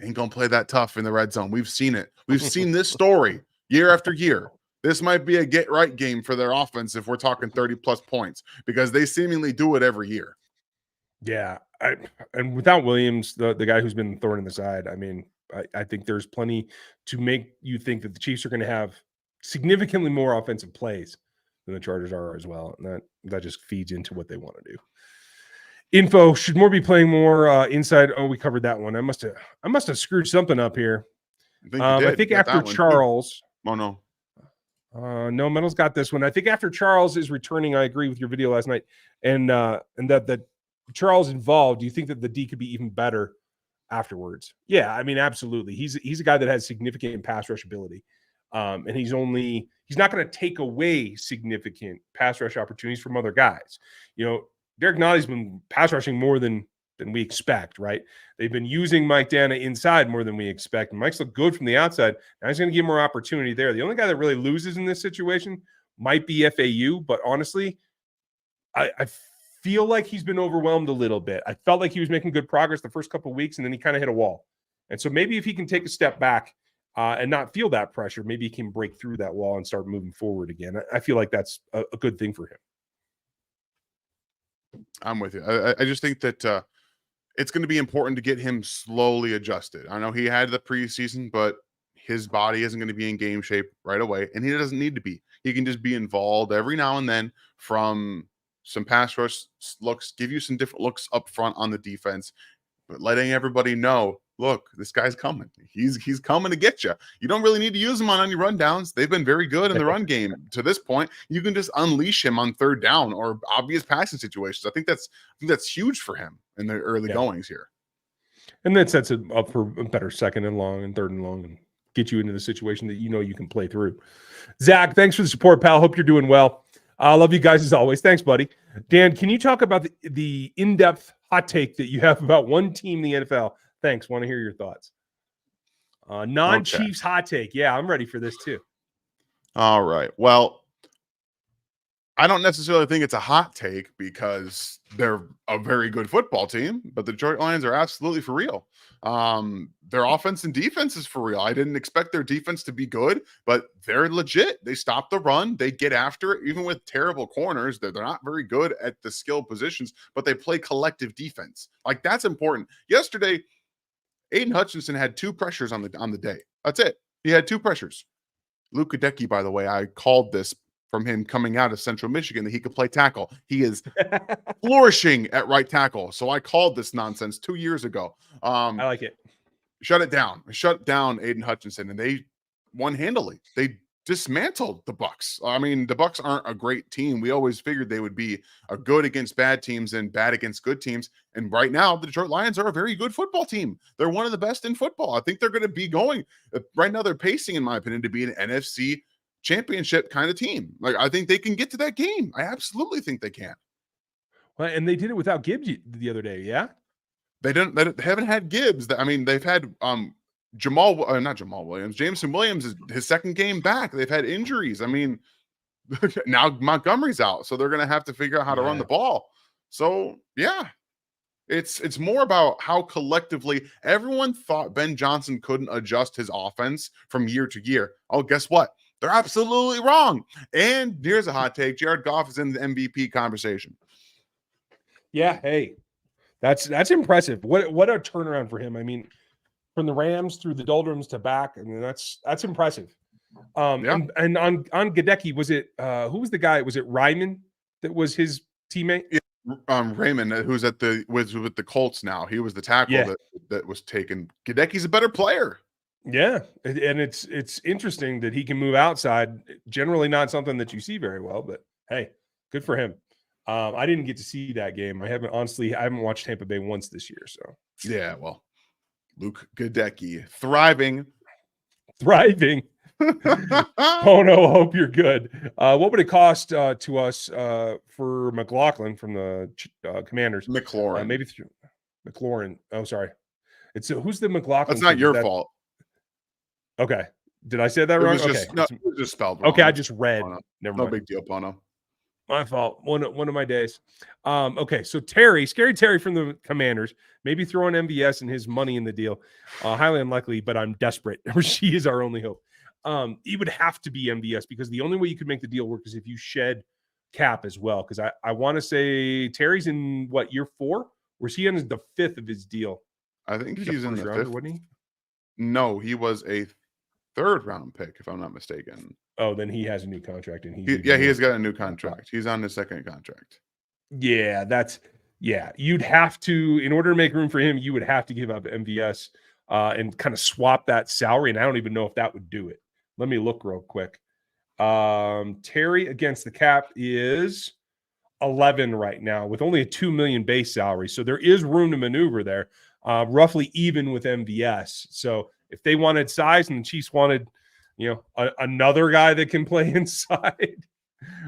ain't going to play that tough in the red zone. We've seen it. We've seen this story year after year. This might be a get-right game for their offense if we're talking 30-plus points because they seemingly do it every year. Yeah. And without Williams, the guy who's been thorn in the side, I mean, I think there's plenty to make you think that the Chiefs are going to have significantly more offensive plays than the Chargers are as well. And that just feeds into what they want to do. Info, should more be playing more inside? Oh, we covered that one. I must have screwed something up here. I think after Charles. Oh, no. No, Metal's got this one. I think after Charles is returning, I agree with your video last night. And that Charles involved, do you think that the D could be even better afterwards? Yeah, I mean, absolutely. He's a guy that has significant pass rush ability. And he's not going to take away significant pass rush opportunities from other guys. You know, Derek Notty's been pass rushing more than we expect, right? They've been using Mike Dana inside more than we expect. And Mike's looked good from the outside. Now he's going to get more opportunity there. The only guy that really loses in this situation might be FAU, but honestly, I feel like he's been overwhelmed a little bit. I felt like he was making good progress the first couple of weeks, and then he kind of hit a wall. And so maybe if he can take a step back and not feel that pressure, maybe he can break through that wall and start moving forward again. I feel like that's a good thing for him. I'm with you. I just think that it's going to be important to get him slowly adjusted. I know he had the preseason, but his body isn't going to be in game shape right away, and he doesn't need to be. He can just be involved every now and then from some pass rush looks, give you some different looks up front on the defense, but letting everybody know, look, this guy's coming. He's coming to get you. You don't really need to use him on any rundowns. They've been very good in the run game to this point. You can just unleash him on third down or obvious passing situations. I think that's huge for him in the early goings here. And that sets it up for a better second and long and third and long and get you into the situation that you know you can play through. Zach, thanks for the support, pal. Hope you're doing well. I love you guys as always. Thanks, buddy. Dan, can you talk about the in-depth hot take that you have about one team in the NFL? Thanks. Want to hear your thoughts. Non-Chiefs hot take. Yeah, I'm ready for this too. All right. Well, I don't necessarily think it's a hot take because they're a very good football team, but the Detroit Lions are absolutely for real. Their offense and defense is for real. I didn't expect their defense to be good, but they're legit. They stop the run. They get after it, even with terrible corners. They're not very good at the skill positions, but they play collective defense. Like, that's important. Yesterday, Aiden Hutchinson had 2 pressures on the day. That's it. He had 2 pressures. Luke Kadecki, by the way, I called this from him coming out of Central Michigan that he could play tackle. He is flourishing at right tackle. So I called this nonsense 2 years ago. I like it. Shut it down. Shut down Aiden Hutchinson, and they won handily. They dismantled the Bucs. I mean, the Bucs aren't a great team. We always figured they would be a good against bad teams and bad against good teams. And right now, the Detroit Lions are a very good football team. They're one of the best in football. I think they're going to be going right now. They're pacing, in my opinion, to be an NFC championship kind of team. Like, I think they can get to that game. I absolutely think they can. Well, and they did it without Gibbs the other day. Yeah. They haven't had Gibbs. I mean, they've had not Jamal Williams. Jameson Williams is his second game back. They've had injuries. I mean, now Montgomery's out, so they're going to have to figure out how to run the ball. So yeah, it's more about how collectively everyone thought Ben Johnson couldn't adjust his offense from year to year. Oh, guess what? They're absolutely wrong. And here's a hot take: Jared Goff is in the MVP conversation. Yeah. Hey, that's impressive. What a turnaround for him. I mean, from the Rams through the doldrums to back, I mean, that's impressive. And on Gadecki, was it who was the guy? Was it Ryman that was his teammate? Yeah, Raymond, who's with the Colts now. He was the tackle that was taken. Gadecki's a better player. Yeah, and it's interesting that he can move outside. Generally, not something that you see very well, but hey, good for him. I didn't get to see that game. I haven't watched Tampa Bay once this year. So yeah, well. Luke Gadecki, thriving. Oh no, hope you're good. What would it cost to us for McLaughlin from the Commanders? McLaurin, maybe McLaurin. Oh, sorry. It's who's the McLaughlin? That's not your fault. Okay, did I say that wrong? It was just spelled wrong. Okay, I just read. Never mind. No big deal, Pono. My fault. One of my days. Okay, so Scary Terry from the Commanders, maybe throwing MVS and his money in the deal. Highly unlikely, but I'm desperate. She is our only hope. He would have to be MVS because the only way you could make the deal work is if you shed cap as well. Because I want to say Terry's in what, year 4? Or is he on the 5th of his deal? I think he's in the 5th. Wasn't he? No, he was a 3rd round pick, if I'm not mistaken. Oh, then he has a new contract, and he has got a new contract. He's on his 2nd contract. Yeah, you'd have to, in order to make room for him, you would have to give up MVS and kind of swap that salary. And I don't even know if that would do it. Let me look real quick. Terry against the cap is 11 right now with only a $2 million base salary. So there is room to maneuver there, roughly even with MVS. So if they wanted size and the Chiefs wanted, another guy that can play inside,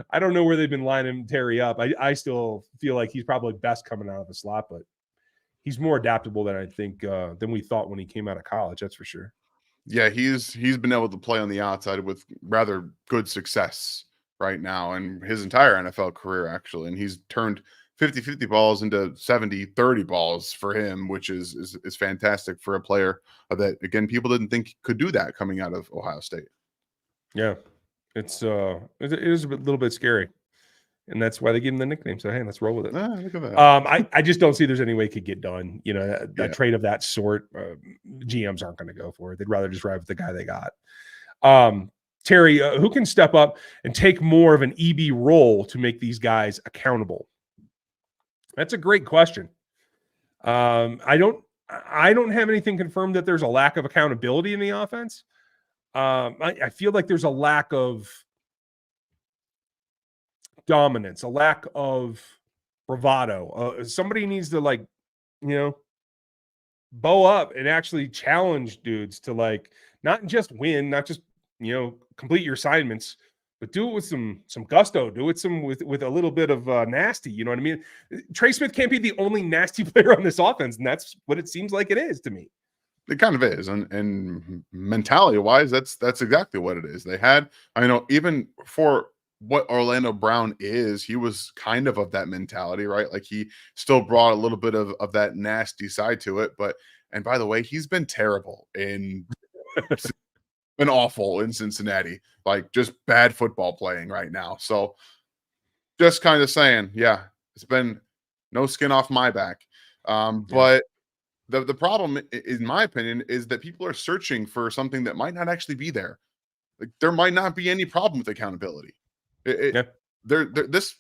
I don't know where they've been lining Terry up. I still feel like he's probably best coming out of the slot, but he's more adaptable than I think than we thought when he came out of college. That's for sure. Yeah, he's been able to play on the outside with rather good success right now and his entire NFL career, actually. And he's turned 50-50 balls into 70-30 balls for him, which is fantastic for a player that, again, people didn't think could do that coming out of Ohio State. Yeah, it is a little bit scary. And that's why they gave him the nickname. So, hey, let's roll with it. Look at that. I just don't see there's any way it could get done. That trade of that sort, GMs aren't going to go for it. They'd rather just ride with the guy they got. Terry, who can step up and take more of an EB role to make these guys accountable? That's a great question. I don't have anything confirmed that there's a lack of accountability in the offense. I feel like there's a lack of dominance, a lack of bravado. Somebody needs to bow up and actually challenge dudes to not just win, not just complete your assignments, but do it with some gusto. Do it with a little bit of nasty. You know what I mean? Trey Smith can't be the only nasty player on this offense, and that's what it seems like it is to me. It kind of is, and mentality wise, that's exactly what it is. They had, even for what Orlando Brown is, he was kind of that mentality, right? Like he still brought a little bit of that nasty side to it. And by the way, he's been terrible and been awful in Cincinnati, like just bad football playing right now. So just kind of saying, yeah, it's been no skin off my back. But the problem, in my opinion, is that people are searching for something that might not actually be there. Like there might not be any problem with accountability. This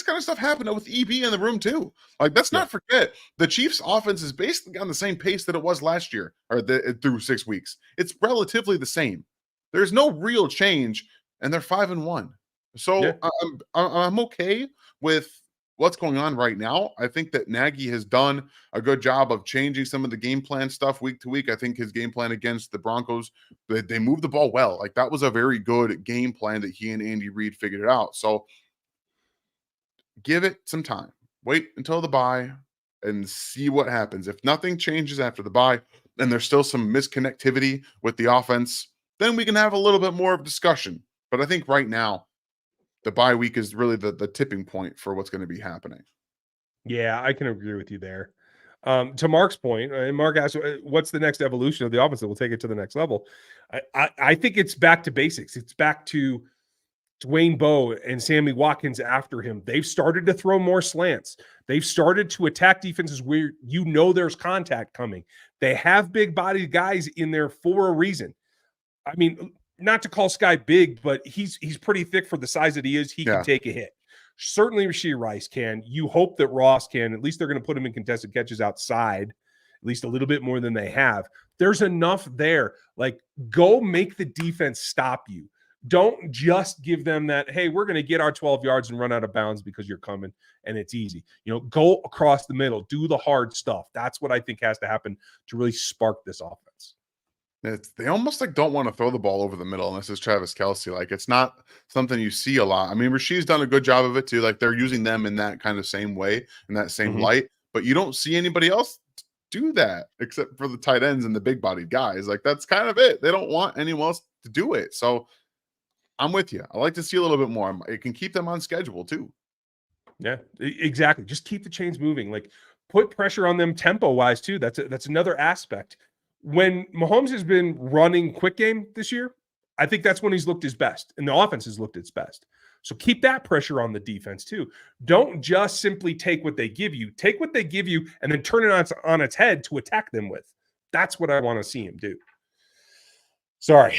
kind of stuff happened with EB in the room too. Like, let's not forget the Chiefs' offense is basically on the same pace that it was last year, or through 6 weeks. It's relatively the same. There's no real change, and they're 5-1. So Yeah. I'm okay with what's going on right now. I think that Nagy has done a good job of changing some of the game plan stuff week to week. I think his game plan against the Broncos, they moved the ball well. Like, that was a very good game plan that he and Andy Reid figured it out. So give it some time. Wait until the bye and see what happens. If nothing changes after the bye and there's still some misconnectivity with the offense, then we can have a little bit more of discussion. But I think right now, the bye week is really the tipping point for what's going to be happening. Yeah, I can agree with you there. To Mark's point, and Mark asked, what's the next evolution of the offense that will take it to the next level? I think it's back to basics. It's back to Dwayne Bowe and Sammy Watkins after him. They've started to throw more slants. They've started to attack defenses where there's contact coming. They have big-bodied guys in there for a reason. I mean, not to call Skyy big, but he's pretty thick for the size that he is. He can take a hit. Certainly Rashee Rice can. You hope that Ross can. At least they're going to put him in contested catches outside, at least a little bit more than they have. There's enough there. Like, go make the defense stop you. Don't just give them that, hey, we're going to get our 12 yards and run out of bounds because you're coming and it's easy. Go across the middle, do the hard stuff. That's what I think has to happen to really spark this offense. They almost don't want to throw the ball over the middle unless it's Travis Kelce. Like, it's not something you see a lot. I mean, Rashee's done a good job of it too. Like, they're using them in that kind of same way, in that same light, but you don't see anybody else do that except for the tight ends and the big bodied guys. Like, that's kind of it. They don't want anyone else to do it. So I'm with you. I like to see a little bit more. It can keep them on schedule too. Yeah, exactly. Just keep the chains moving. Like, put pressure on them tempo wise too. That's another aspect. When Mahomes has been running quick game this year, I think that's when he's looked his best and the offense has looked its best. So keep that pressure on the defense too. Don't just simply take what they give you. Take what they give you and then turn it on its head to attack them with. That's what I want to see him do. Sorry.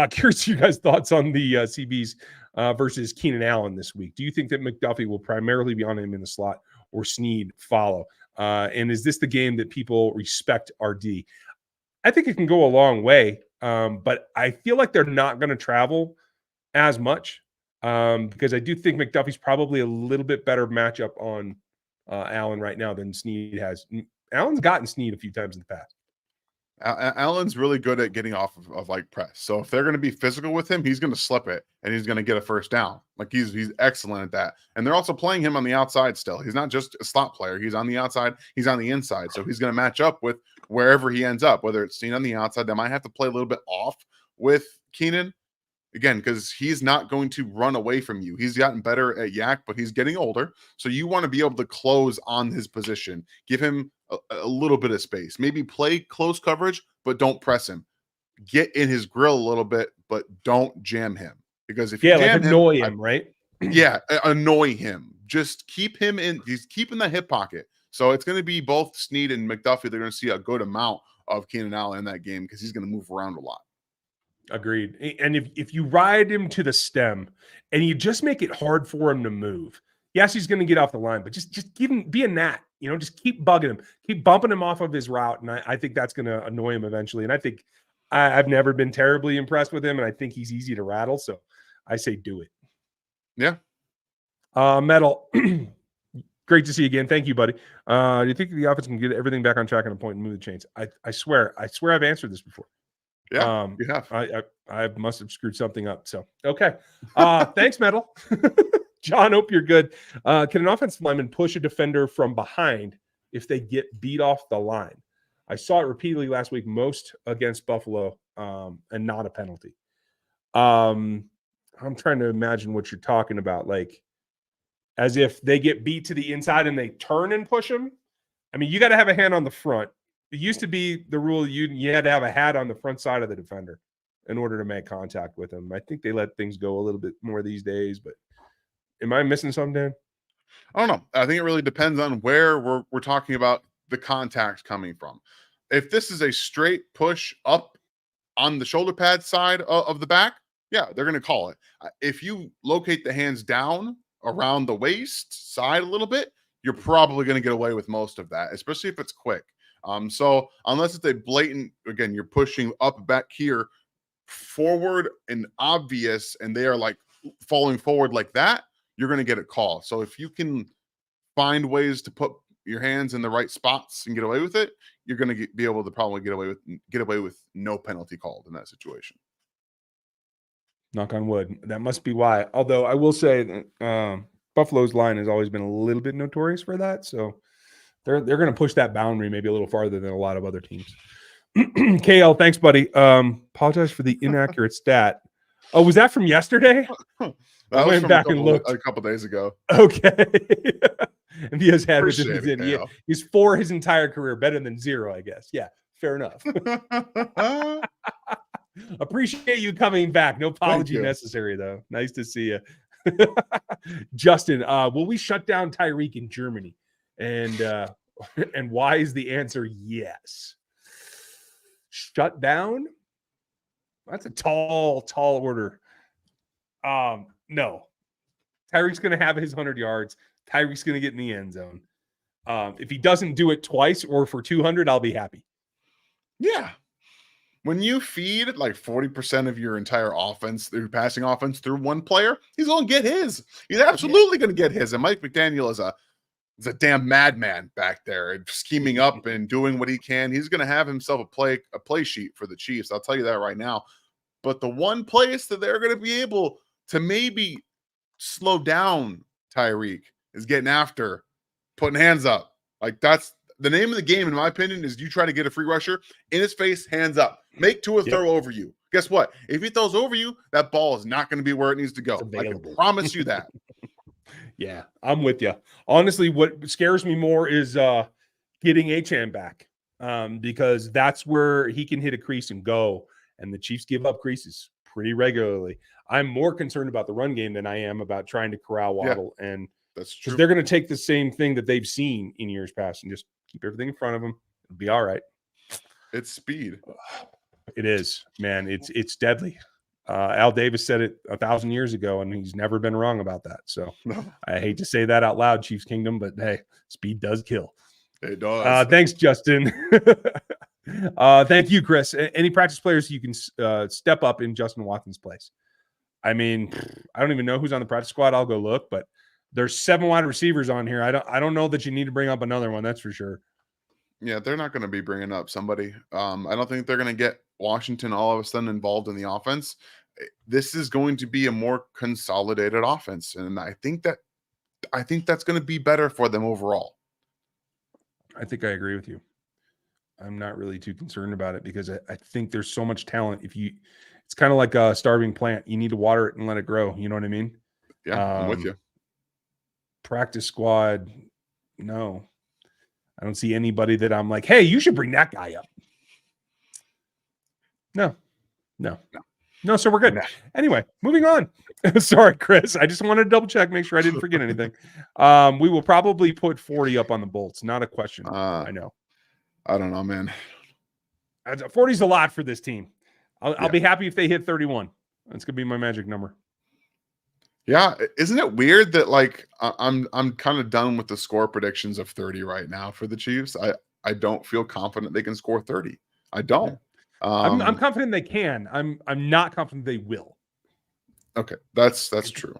Curious you guys' thoughts on the CBs versus Keenan Allen this week. Do you think that McDuffie will primarily be on him in the slot or Snead follow? And is this the game that people respect RD? I think it can go a long way, but I feel like they're not going to travel as much because I do think McDuffie's probably a little bit better matchup on Allen right now than Snead has. Allen's gotten Snead a few times in the past. Allen's really good at getting off of like press. So if they're going to be physical with him, he's going to slip it and he's going to get a first down. Like, he's excellent at that. And they're also playing him on the outside still. He's not just a slot player. He's on the outside. He's on the inside. So he's going to match up with wherever he ends up, whether it's seen on the outside. They might have to play a little bit off with Keenan again, because he's not going to run away from you. He's gotten better at yak, but he's getting older. So you want to be able to close on his position, give him a little bit of space, maybe play close coverage, but don't press him. Get in his grill a little bit, but don't jam him. Because if you jam annoy him, right? Yeah, annoy him. Just keep him in. He's keeping the hip pocket. So it's going to be both Snead and McDuffie. They're going to see a good amount of Keenan Allen in that game because he's going to move around a lot. Agreed. And if you ride him to the stem and you just make it hard for him to move, yes, he's going to get off the line, but just give him, be a gnat, just keep bugging him, keep bumping him off of his route. And I think that's going to annoy him eventually. And I think I've never been terribly impressed with him. And I think he's easy to rattle. So I say, do it. Yeah. Metal. Great to see you again. Thank you, buddy. Do you think the offense can get everything back on track on a point and move the chains? I swear I've answered this before. Yeah, you have. I must have screwed something up. So, okay. Thanks, Metal. John, hope you're good. Can an offensive lineman push a defender from behind if they get beat off the line? I saw it repeatedly last week, most against Buffalo, and not a penalty. I'm trying to imagine what you're talking about. Like, as if they get beat to the inside and they turn and push them. I mean, you got to have a hand on the front. It used to be the rule you had to have a hat on the front side of the defender in order to make contact with him. I think they let things go a little bit more these days, but am I missing something, Dan? I don't know. I think it really depends on where we're talking about the contact coming from. If this is a straight push up on the shoulder pad side of the back, yeah, they're going to call it. If you locate the hands down around the waist side a little bit, you're probably going to get away with most of that, especially if it's quick. So unless it's a blatant, again, you're pushing up back here forward and obvious, and they are like falling forward like that, you're going to get a call. So if you can find ways to put your hands in the right spots and get away with it, you're going to be able to probably get away with no penalty called in that situation. Knock on wood. That must be why. Although I will say that Buffalo's line has always been a little bit notorious for that. So they're going to push that boundary maybe a little farther than a lot of other teams. KL, thanks, buddy. Apologize for the inaccurate stat. Oh, was that from yesterday? I went back and looked a couple days ago. Okay. And he has had he's 4 his entire career, better than 0, I guess. Yeah, fair enough. Appreciate you coming back. No apology necessary, though. Nice to see you. Justin, will we shut down Tyreek in Germany? And why is the answer yes? Shut down? That's a tall order. No. Tyreek's going to have his 100 yards. Tyreek's going to get in the end zone. If he doesn't do it twice or for 200, I'll be happy. Yeah. When you feed like 40% of your entire offense, your passing offense through one player, he's going to get his. He's absolutely going to get his. And Mike McDaniel is a damn madman back there and scheming up and doing what he can. He's going to have himself a play sheet for the Chiefs. I'll tell you that right now. But the one place that they're going to be able to maybe slow down Tyreek is getting after, putting hands up. Like that's the name of the game, in my opinion, is you try to get a free rusher in his face, hands up. Make Tua throw over you. Guess what? If he throws over you, that ball is not going to be where it needs to go. I can promise you that. Yeah, I'm with you. Honestly, what scares me more is getting Achane back because that's where he can hit a crease and go. And the Chiefs give up creases pretty regularly. I'm more concerned about the run game than I am about trying to corral Waddle. Yeah, and that's true. They're going to take the same thing that they've seen in years past and just keep everything in front of them. It'll be all right. It's speed. It is, man. It's deadly. Al Davis said it 1,000 years ago, and he's never been wrong about that. So I hate to say that out loud, Chiefs Kingdom, but hey, speed does kill. It does. Thanks, Justin. Thank you, Chris. Any practice players you can step up in Justin Watson's place? I mean, I don't even know who's on the practice squad. I'll go look, but there's 7 wide receivers on here. I don't know that you need to bring up another one. That's for sure. Yeah, they're not going to be bringing up somebody. I don't think they're going to get Washington all of a sudden involved in the offense. This is going to be a more consolidated offense, and I think that's going to be better for them overall. I think I agree with you. I'm not really too concerned about it because I think there's so much talent. It's kind of like a starving plant. You need to water it and let it grow. You know what I mean? Yeah, I'm with you. Practice squad, no. I don't see anybody that I'm like, hey, you should bring that guy up. No, so we're good. No. Anyway, moving on. Sorry, Chris. I just wanted to double check, make sure I didn't forget anything. We will probably put 40 up on the Bolts. Not a question. I know. I don't know, man. 40 is a lot for this team. I'll be happy if they hit 31. That's going to be my magic number. Yeah, isn't it weird that like I'm kind of done with the score predictions of 30 right now for the Chiefs? I don't feel confident they can score 30. I don't. I'm confident they can. I'm not confident they will. Okay, that's true.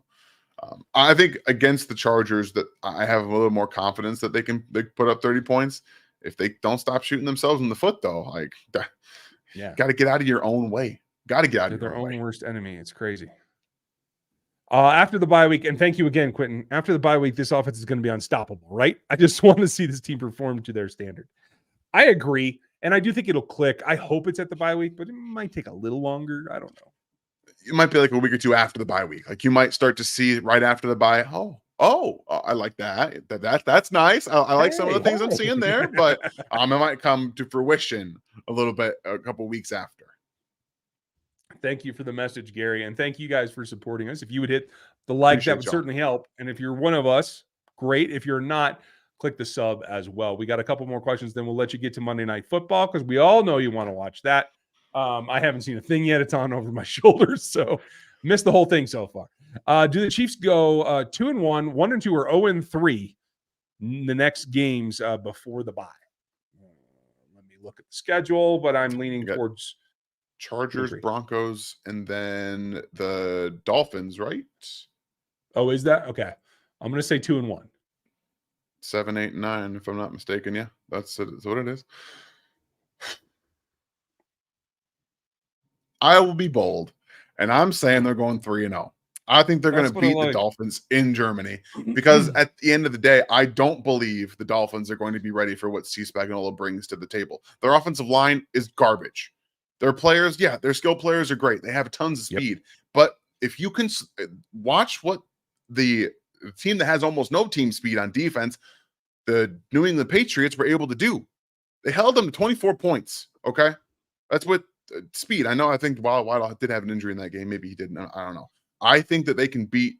I think against the Chargers that I have a little more confidence that they put up 30 points. If they don't stop shooting themselves in the foot, though, like got to get out of your own way. Got to get out of their own worst enemy. It's crazy. After the bye week, and thank you again, Quentin. After the bye week, this offense is going to be unstoppable, right? I just want to see this team perform to their standard. I agree, and I do think it'll click. I hope it's at the bye week, but it might take a little longer. I don't know. It might be like a week or two after the bye week. Like you might start to see right after the bye. Oh, I like that. That's nice. I like some of the things I'm seeing there, but it might come to fruition a couple weeks after. Thank you for the message, Gary, and thank you guys for supporting us. If you would hit the like, that would certainly help. And if you're one of us, great. If you're not, click the sub as well. We got a couple more questions, then we'll let you get to Monday Night Football because we all know you want to watch that. I haven't seen a thing yet. It's on over my shoulders, so missed the whole thing so far. Do the Chiefs go 2-1, 1-2, or 0-3 the next games before the bye? Let me look at the schedule, but I'm leaning towards Chargers, Broncos, and then the Dolphins, right? Oh, is that? Okay. I'm going to say 2-1. 7, 8, 9, if I'm not mistaken. Yeah, that's what it is. I will be bold, and I'm saying they're going 3-0. I think they're going to beat the Dolphins in Germany because at the end of the day, I don't believe the Dolphins are going to be ready for what C. Spagnuolo brings to the table. Their offensive line is garbage. Their players, yeah, their skill players are great. They have tons of speed. But if you can watch what the team that has almost no team speed on defense, the New England Patriots were able to do. They held them to 24 points, okay? That's with speed. I think Waddle did have an injury in that game. Maybe he didn't. I don't know. I think that they can beat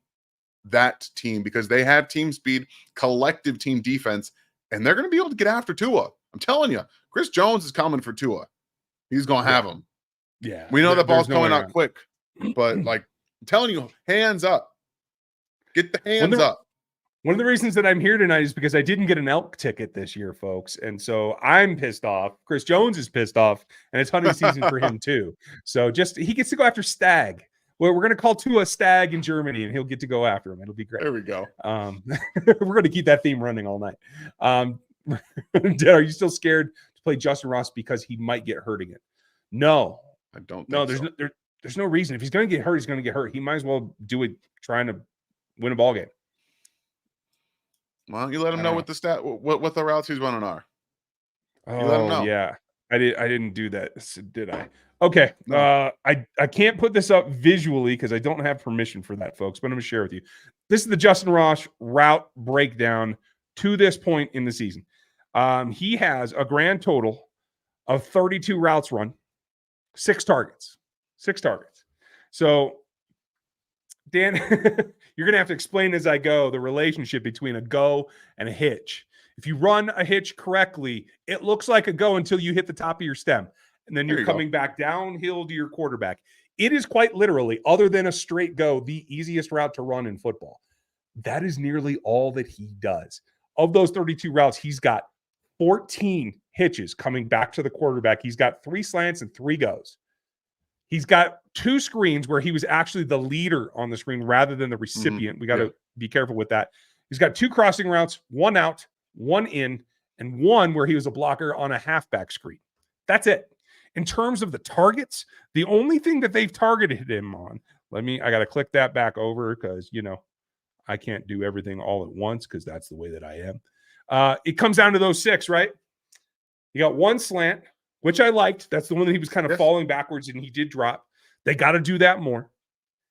that team because they have team speed, collective team defense, and they're going to be able to get after Tua. I'm telling you, Chris Jones is coming for Tua. He's going to have him. Yeah. We know the ball's coming out quick, but like I'm telling you, hands up. Get the hands up. One of the reasons that I'm here tonight is because I didn't get an elk ticket this year, folks. And so I'm pissed off. Chris Jones is pissed off, and it's hunting season for him too. So he gets to go after stag. Well, we're going to call Tua stag in Germany, and he'll get to go after him. It'll be great. There we go. We're going to keep that theme running all night. Are you still scared to play Justin Ross because he might get hurt again? No, I don't. There's no reason. If he's going to get hurt, he's going to get hurt. He might as well do it trying to win a ball game. Why don't you let him know what the routes he's running are? You let him know. Yeah. I didn't do that, did I? Okay. No. I can't put this up visually because I don't have permission for that, folks, but I'm going to share with you. This is the Justin Ross route breakdown to this point in the season. He has a grand total of 32 routes run, 6 targets. So, Dan, you're going to have to explain as I go the relationship between a go and a hitch. If you run a hitch correctly, it looks like a go until you hit the top of your stem. And then you're coming back downhill to your quarterback. It is quite literally, other than a straight go, the easiest route to run in football. That is nearly all that he does. Of those 32 routes, he's got 14 hitches coming back to the quarterback. He's got 3 slants and 3 goes. He's got 2 screens where he was actually the leader on the screen rather than the recipient. Mm-hmm. We got to be careful with that. He's got 2 crossing routes, 1 out, 1 in, and 1 where he was a blocker on a halfback screen. That's it. In terms of the targets, the only thing that they've targeted him on, I got to click that back over because, I can't do everything all at once because that's the way that I am. It comes down to those 6, right? You got 1 slant, which I liked. That's the one that he was kind of falling backwards and he did drop. They got to do that more.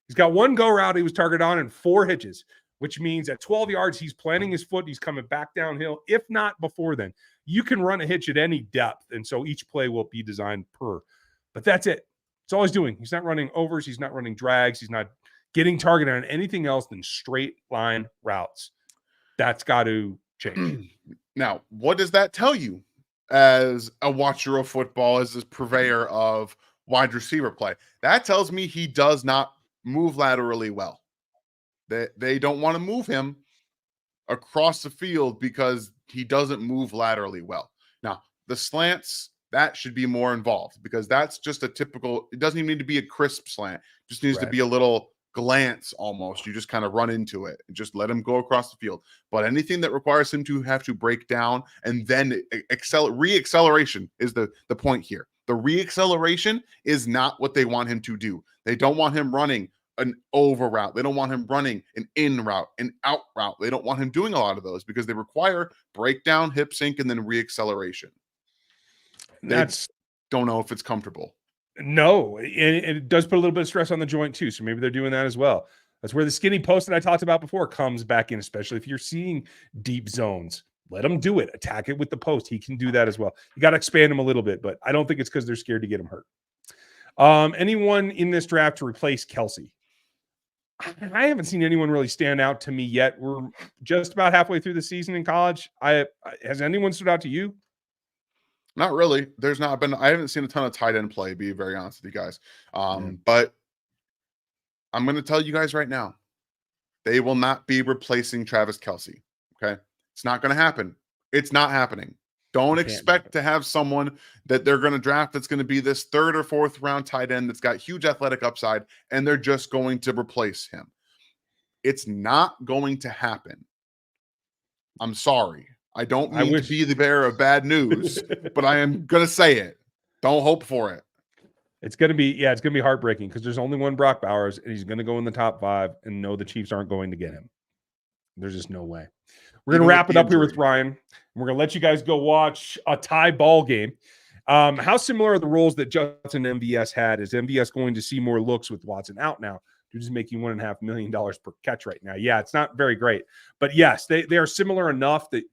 He's got 1 go route he was targeted on and 4 hitches, which means at 12 yards, he's planting his foot. He's coming back downhill. If not before then, you can run a hitch at any depth. And so each play will be designed per. But that's it. That's all he's doing. He's not running overs. He's not running drags. He's not getting targeted on anything else than straight line routes. That's got to change. Now, what does that tell you as a watcher of football, as a purveyor of wide receiver play? That tells me he does not move laterally well. They don't want to move him across the field because he doesn't move laterally well. Now, the slants, that should be more involved because that's just a typical, it doesn't even need to be a crisp slant. It just needs to be a little glance almost. You just kind of run into it and just let him go across the field. But anything that requires him to have to break down and then re-acceleration is the point here. The re-acceleration is not what they want him to do. They don't want him running an over route. They don't want him running an in route, an out route. They don't want him doing a lot of those because they require breakdown, hip sync, and then re-acceleration. That's don't know if it's comfortable. No, it does put a little bit of stress on the joint too. So maybe they're doing that as well. That's where the skinny post that I talked about before comes back in, especially if you're seeing deep zones. Let him do it. Attack it with the post. He can do that as well. You got to expand him a little bit, but I don't think it's because they're scared to get him hurt. Anyone in this draft to replace Kelce? I haven't seen anyone really stand out to me yet. We're just about halfway through the season in college. Has anyone stood out to you? Not really. There's not been. I haven't seen a ton of tight end play. Be very honest with you guys. But I'm going to tell you guys right now, they will not be replacing Travis Kelce. Okay, it's not going to happen. It's not happening. Don't expect to have someone that they're going to draft that's going to be this 3rd or 4th round tight end that's got huge athletic upside, and they're just going to replace him. It's not going to happen. I'm sorry. I don't mean to be the bearer of bad news, but I am going to say it. Don't hope for it. It's going to be heartbreaking because there's only one Brock Bowers, and he's going to go in the top 5, and no, the Chiefs aren't going to get him. There's just no way. We're going to wrap it up here with Ryan. And we're going to let you guys go watch a tie ball game. How similar are the roles that Justin and MVS had? Is MVS going to see more looks with Watson out now? Dude is making $1.5 million per catch right now. Yeah, it's not very great. But yes, they are similar enough that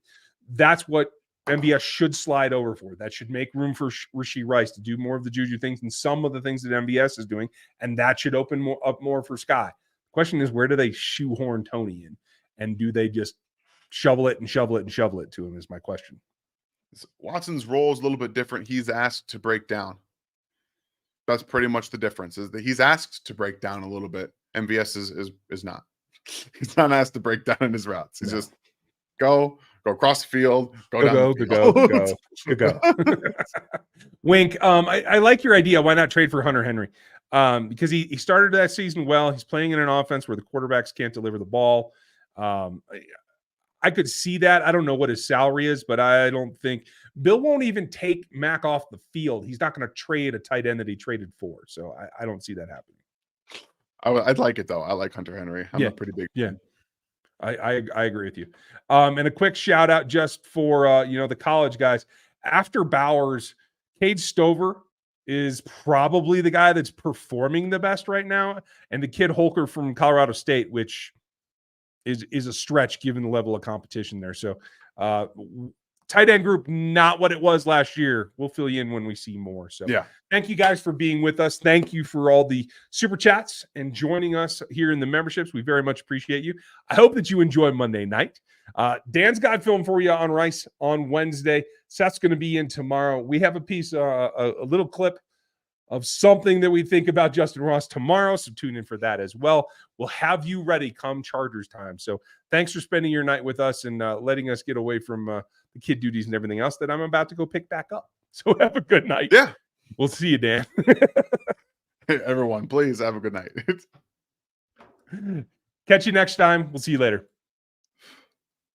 that's what MVS should slide over for. That should make room for Rashee Rice to do more of the juju things and some of the things that MVS is doing, and that should open up more for Skyy. The question is, where do they shoehorn Tony in? And do they just shovel it to him is my question. Watson's role is a little bit different. He's asked to break down. That's pretty much the difference, is that he's asked to break down a little bit. MVS is not. He's not asked to break down in his routes. He's just go across the field, go. Wink. I like your idea. Why not trade for Hunter Henry? Because he started that season well. He's playing in an offense where the quarterbacks can't deliver the ball. I could see that. I don't know what his salary is, but I don't think Bill won't even take Mac off the field. He's not going to trade a tight end that he traded for. So I don't see that happening. I'd like it though. I like Hunter Henry. I'm a pretty big fan. I agree with you. And a quick shout out just for the college guys. After Bowers, Cade Stover is probably the guy that's performing the best right now, and the kid Holker from Colorado State, which is a stretch given the level of competition there. So tight end group, not what it was last year. We'll fill you in when we see more. So thank you guys for being with us. Thank you for all the super chats and joining us here in the memberships. We very much appreciate you. I hope that you enjoy Monday night. Dan's got film for you on Rice on Wednesday. Seth's going to be in tomorrow. We have a piece, a little clip of something that we think about Justin Ross tomorrow, so tune in for that as well. We'll have you ready come Chargers time. So thanks for spending your night with us and letting us get away from the kid duties and everything else that I'm about to go pick back up. So have a good night. Yeah. We'll see you, Dan. Hey, everyone, please have a good night. Catch you next time. We'll see you later.